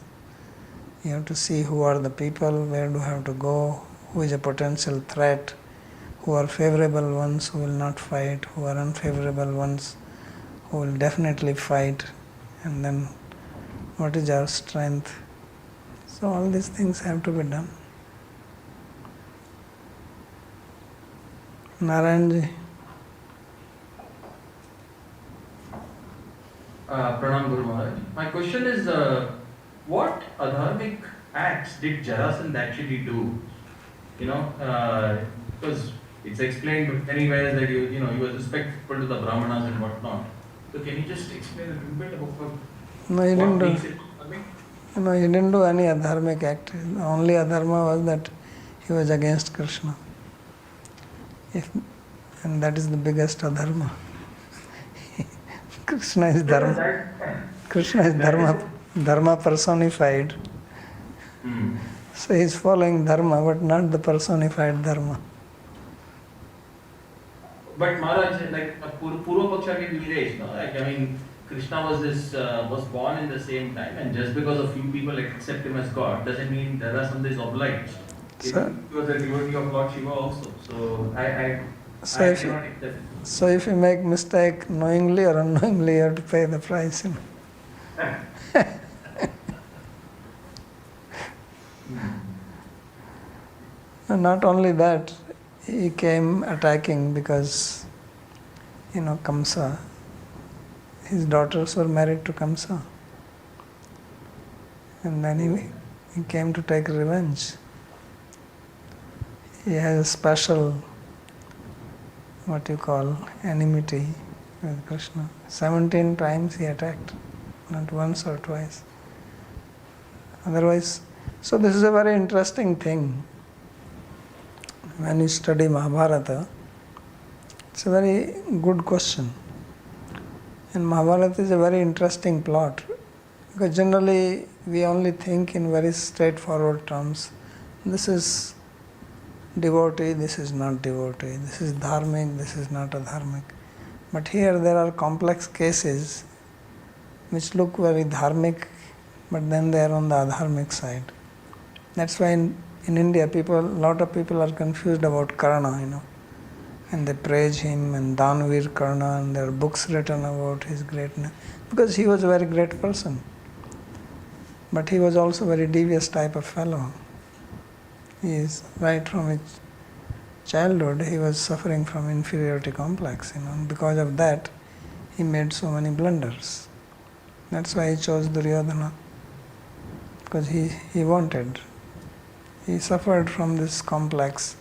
You have to see who are the people, where do you have to go, who is a potential threat, who are favorable ones who will not fight, who are unfavorable ones who will definitely fight, and then what is our strength. So all these things have to be done. Narayanji. Pranam Guru Maharaj. My question is, what adharmic acts did Jarasandha actually do? Because it's explained anywhere that he was respectful to the Brahmanas and whatnot. So can you just explain a little bit about No, he didn't do. He didn't do any adharmic act. The only adharma was that he was against Krishna. And that is the biggest adharma. Krishna is dharma. Krishna is dharma personified. So he is following dharma, but not the personified dharma. But Maharaj, like Purva Paksha ke Niresh, no? Like, I mean, Krishna was born in the same time, and just because a few people accept him as God doesn't mean Jarasandha is obliged. He was a devotee of Lord Shiva also. So I cannot accept. So if you make mistake knowingly or unknowingly, you have to pay the price. And not only that, he came attacking because, Kamsa, his daughters were married to Kamsa. And then he came to take revenge. He has a special, enmity with Krishna. 17 times he attacked, not once or twice. Otherwise, so this is a very interesting thing. When you study Mahabharata, it's a very good question. And Mahabharata is a very interesting plot. Because generally we only think in very straightforward terms. This is devotee, this is not devotee. This is dharmic, this is not adharmic. But here there are complex cases which look very dharmic, but then they are on the adharmic side. That's why in India, a lot of people are confused about Karna, and they praise him and Danvir Karna, and there are books written about his greatness, because he was a very great person. But he was also a very devious type of fellow. He is right from his childhood, he was suffering from inferiority complex, and because of that, he made so many blunders. That's why he chose Duryodhana, because he wanted. He suffered from this complex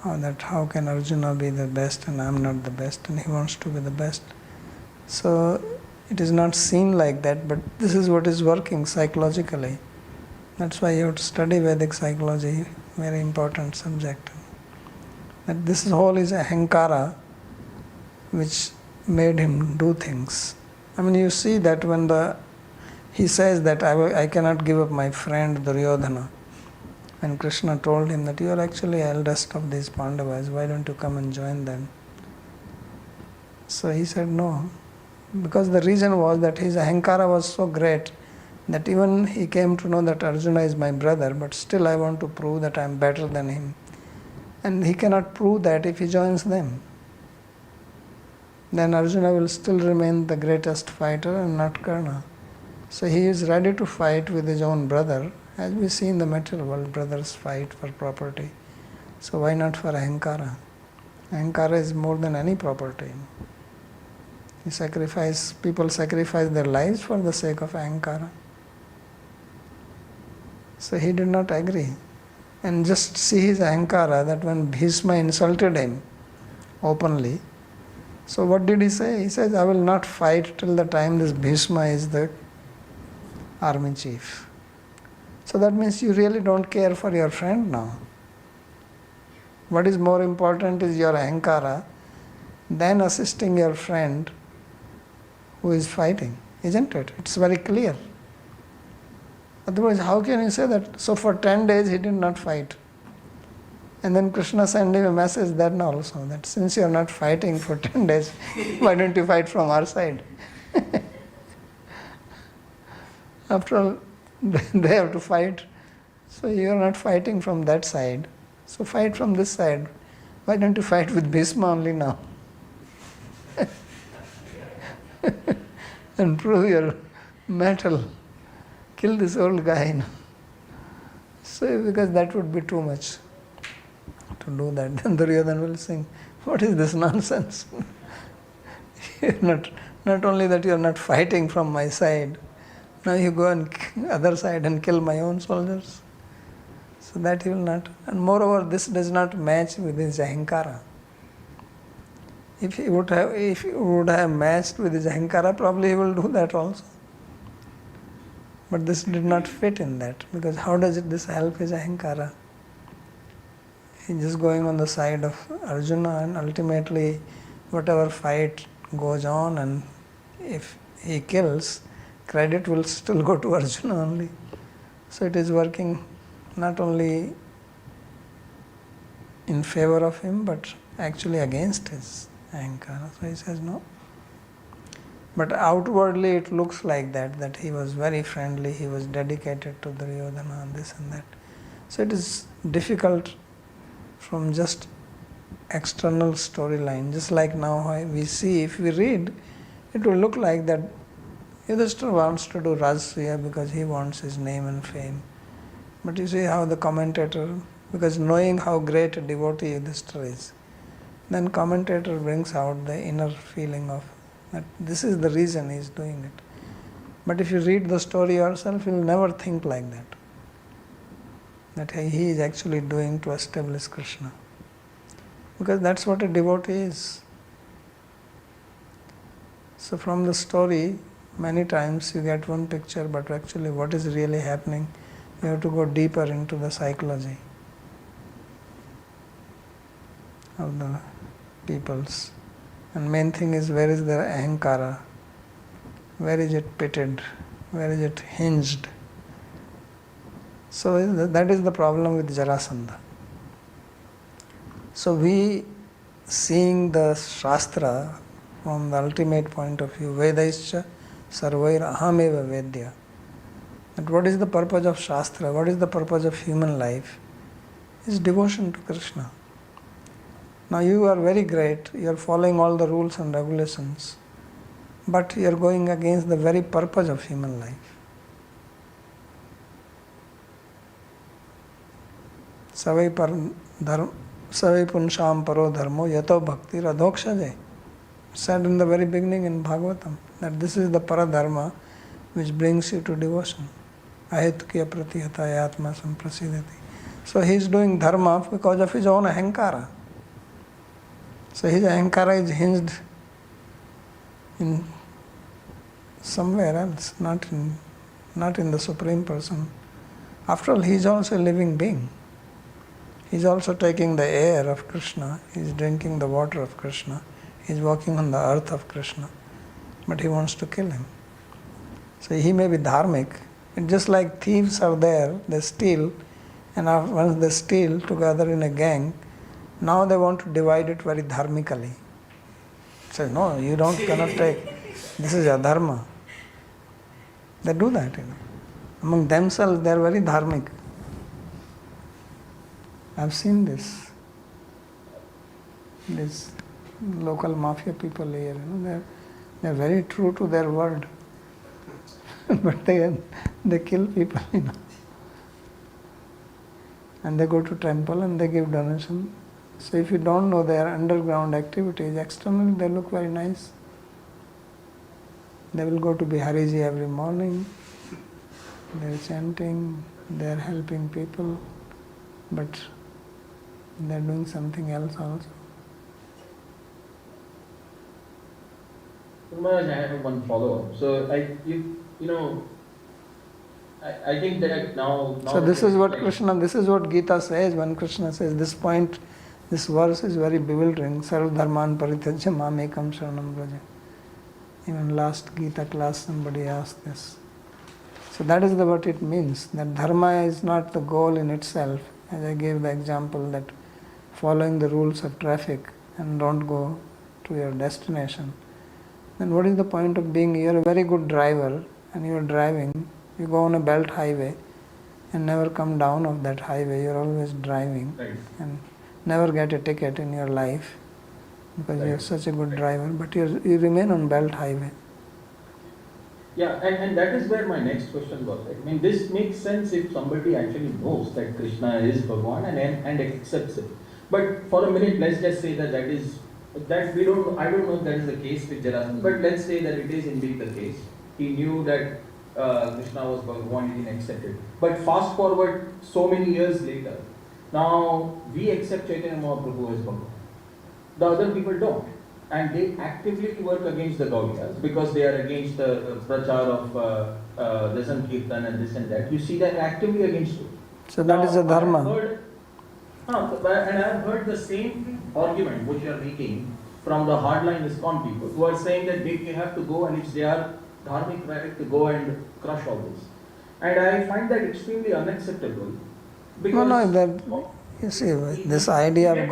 that how can Arjuna be the best and I am not the best, and he wants to be the best. So it is not seen like that, but this is what is working psychologically. That's why you have to study Vedic psychology, very important subject. That this whole is ahankara which made him do things. I mean, you see that when he says that I cannot give up my friend Duryodhana. When Krishna told him that you are actually eldest of these Pandavas, why don't you come and join them? So he said no, because the reason was that his ahankara was so great that even he came to know that Arjuna is my brother, but still I want to prove that I am better than him. And he cannot prove that if he joins them. Then Arjuna will still remain the greatest fighter and not Karna. So he is ready to fight with his own brother. As we see in the material world, brothers fight for property. So why not for ahankara? Ahankara is more than any property. People sacrifice their lives for the sake of ahankara. So he did not agree. And just see his ahankara, that when Bhishma insulted him openly, so what did he say? He says, I will not fight till the time this Bhishma is the army chief. So that means you really don't care for your friend now. What is more important is your ahankara than assisting your friend who is fighting, isn't it? It's very clear. Otherwise, how can you say that? So for 10 days he did not fight. And then Krishna sent him a message then also, that since you are not fighting for 10 days, why don't you fight from our side? After all, they have to fight. So you are not fighting from that side. So fight from this side. Why don't you fight with Bhishma only now? And prove your mettle. Kill this old guy. So because that would be too much to do that. Then Duryodhana will sing, what is this nonsense? Not only that you are not fighting from my side, now you go on other side and kill my own soldiers. So that he will not. And moreover, this does not match with his ahankara. If he would have matched with his ahankara, probably he will do that also. But this did not fit in that, because how does this help his ahankara? He's just going on the side of Arjuna, and ultimately whatever fight goes on, and if he kills, credit will still go to Arjuna only. So it is working not only in favor of him, but actually against his ahankara. So he says no. But outwardly it looks like that he was very friendly, he was dedicated to Duryodhana and this and that. So it is difficult from just external storyline. Just like now we see, if we read, it will look like that Yudhishthira wants to do Rajasuya because he wants his name and fame. But you see how the commentator, because knowing how great a devotee Yudhishthira is, then commentator brings out the inner feeling of that this is the reason he is doing it. But if you read the story yourself, you will never think like that he is actually doing to establish Krishna. Because that's what a devotee is. So from the story, many times you get one picture, but actually what is really happening, you have to go deeper into the psychology of the peoples. And main thing is, where is their ahankara? Where is it pitted? Where is it hinged? So that is the problem with Jarasandha. So we, seeing the Shastra from the ultimate point of view, Vedaischa sarvair ahameva vedya, that what is the purpose of Shastra, what is the purpose of human life, is devotion to Krishna. Now you are very great, you are following all the rules and regulations, but you are going against the very purpose of human life. Savai punsham paro dharmo yato bhakti radhokshaje. Said in the very beginning in Bhagavatam, that this is the paradharma which brings you to devotion. Ahetukya pratihata yatma samprasidati. So he is doing dharma because of his own ahankara. So his ahankara is hinged in somewhere else, not in the Supreme Person. After all, he is also a living being. He is also taking the air of Krishna, he is drinking the water of Krishna, he is walking on the earth of Krishna, but he wants to kill him. So he may be dharmic. It's just like thieves are there, they steal, and once they steal together in a gang, now they want to divide it very dharmically. Say, no, you cannot take, this is adharma. They do that, Among themselves, they are very dharmic. I've seen this. These local mafia people here, they're very true to their word. But they kill people, And they go to temple and they give donation. So if you don't know their underground activities, externally they look very nice. They will go to Bihariji every morning, they are chanting, they are helping people, but they are doing something else also. Maharaj, I have one follow-up. So I think that now so this is what this is what Gita says when Krishna says this point. This verse is very bewildering. Sarva dharman parityajya mamekam sharanam vraja. Even last Gita class somebody asked this. So that is what it means. That dharma is not the goal in itself. As I gave the example that following the rules of traffic and don't go to your destination. Then what is the point of being? You are a very good driver and you are driving. You go on a belt highway and never come down off that highway. You are always driving. Right. And never get a ticket in your life because you are such a good driver, but you remain on belt highway. Yeah, and that is where my next question was. I mean, this makes sense if somebody actually knows that Krishna is Bhagwan and accepts it. But for a minute, let's just say that we don't. I don't know if that is the case with Jarasandha, but let's say that it is indeed the case. He knew that Krishna was Bhagwan, he didn't accept it. But fast forward so many years later, now we accept Chaitanya Mahaprabhu as Bhagwan. The other people don't. and they actively work against the Gaudiyas because they are against the prachar of the Sankirtan and this and that. You see that actively against it. So that is a dharma. And I have heard the same argument which you are making from the hardline ISKCON people who are saying that they have to go and it's their dharmic right to go and crush all this. And I find that extremely unacceptable. Because you see, this idea of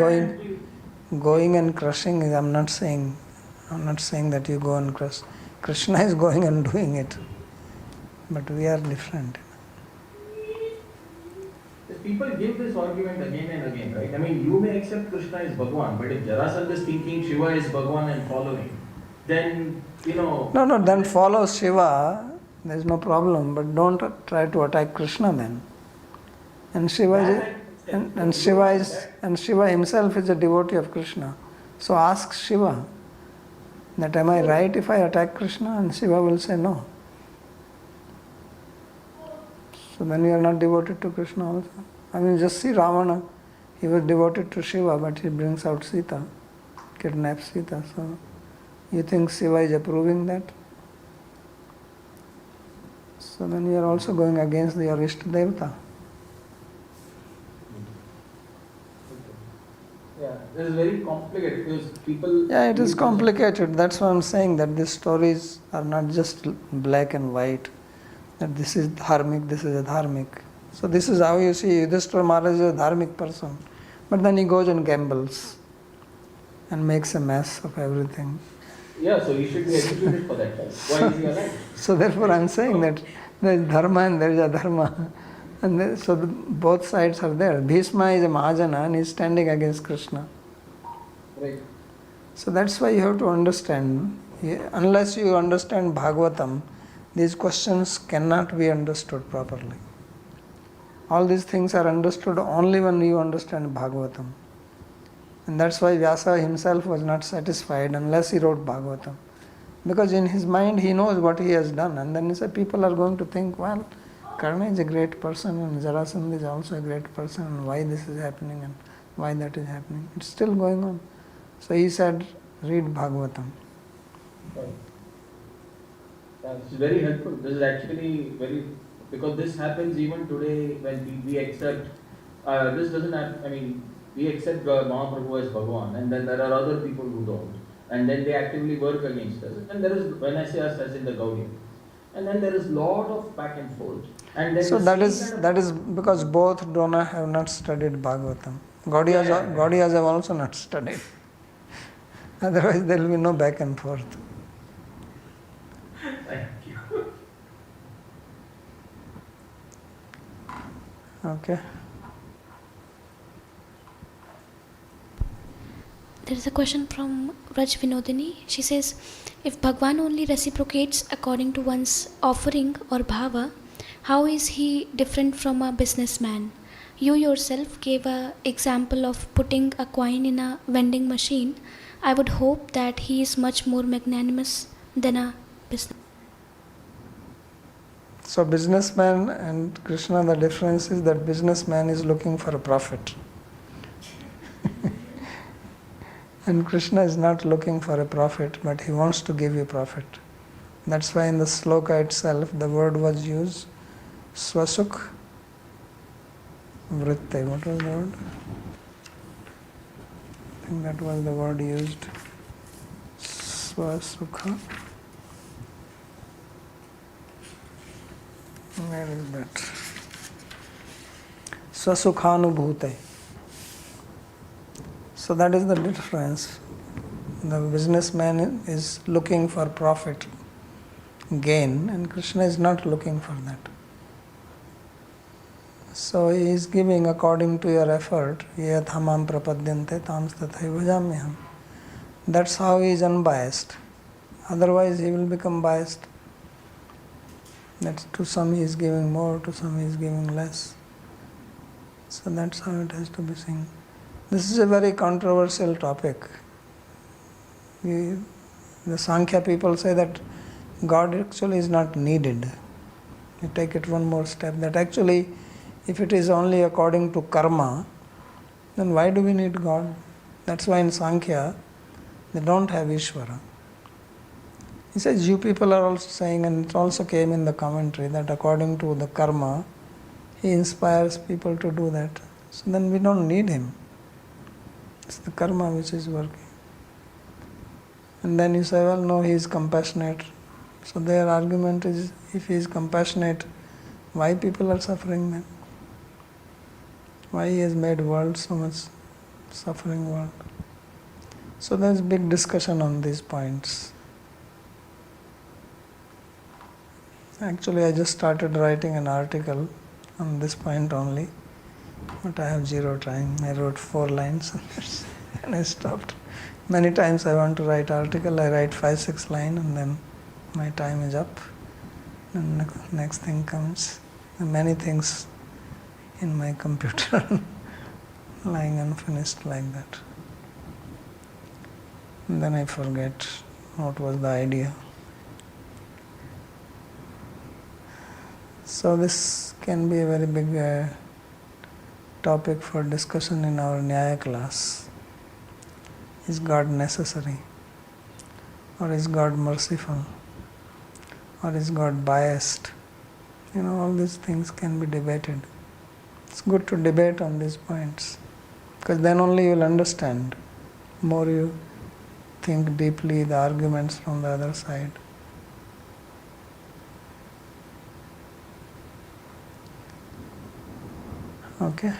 going and crushing, I'm not saying that you go and crush. Krishna is going and doing it. But we are different. People give this argument again and again, right? I mean, you may accept Krishna is Bhagwan, but if Jarasandha is thinking Shiva is Bhagwan and following, then, No, then follow Shiva, there's no problem, but don't try to attack Krishna then. And Shiva himself is a devotee of Krishna. So ask Shiva that am I right if I attack Krishna? And Shiva will say no. So then you are not devoted to Krishna also. I mean, just see Ravana. He was devoted to Shiva, but he brings out Sita, kidnaps Sita. So you think Shiva is approving that? So then you are also going against your Ishta Devata. Yeah, it is very complicated because people... Yeah, it is complicated. That's why I'm saying that these stories are not just black and white. That this is dharmic, this is a dharmic. So this is how you see Yudhishthira Maharaj is a dharmic person. But then he goes and gambles and makes a mess of everything. Yeah, so he should be executed for that time. Why is he alive? So therefore I'm saying that there is dharma and there is adharma. And both sides are there. Bhishma is a Mahajana and he is standing against Krishna. Right. So that's why you have to understand. Unless you understand Bhagavatam, these questions cannot be understood properly. All these things are understood only when you understand Bhagavatam. And that's why Vyasa himself was not satisfied unless he wrote Bhagavatam. Because in his mind he knows what he has done. And then he said, people are going to think, well, Karna is a great person and Jarasandha is also a great person, and why this is happening and why that is happening. It's still going on. So he said, read Bhagavatam. Right. It's very helpful. This is actually very, because this happens even today when we accept, this doesn't have, I mean, we accept Mahaprabhu as Bhagavan, and then there are other people who don't. And then they actively work against us. And there is, when I say us, as in the Gaudiya. And then there is lot of back and forth. And then so that is because both Dona have not studied Bhagavatam. Gaudiyas have also not studied. Otherwise there will be no back and forth. Thank you. Okay. There is a question from Raj Vinodini. She says, if Bhagwan only reciprocates according to one's offering or bhava, how is he different from a businessman? You yourself gave an example of putting a coin in a vending machine. I would hope that he is much more magnanimous than a businessman. So businessman and Krishna, the difference is that businessman is looking for a profit. And Krishna is not looking for a profit, but he wants to give you profit. That's why in the sloka itself, the word was used, swasukh vritte. What was the word? I think that was the word used. Swasukha. Where is that? Swasukhanubhute. So that is the difference. The businessman is looking for profit, gain, and Krishna is not looking for that. So he is giving according to your effort. Ye thamam prapadyante tams tathaiva bhajamyaham. That's how he is unbiased. Otherwise he will become biased. That to some he is giving more, to some he is giving less. So that's how it has to be seen. This is a very controversial topic. The Sankhya people say that God actually is not needed. You take it one more step, that actually if it is only according to karma, then why do we need God? That's why in Sankhya, They don't have Ishvara. He says, you people are also saying, and it also came in the commentary, that according to the karma, he inspires people to do that. So then we don't need him. It's the karma which is working. And then you say, well, no, he is compassionate. So their argument is, if he is compassionate, why people are suffering then? Why he has made world so much suffering world? So there's big discussion on these points. Actually, I just started writing an article on this point only, but I have zero time. I wrote 4 lines and I stopped. Many times I want to write article, I write 5-6 lines and then my time is up. And next thing comes. And many things in my computer lying unfinished like that. And then I forget what was the idea. So this can be a very big topic for discussion in our Nyaya class. Is God necessary? Or is God merciful? Or is God biased? All these things can be debated. It's good to debate on these points, because then only you will understand. More you think deeply the arguments from the other side. Okay.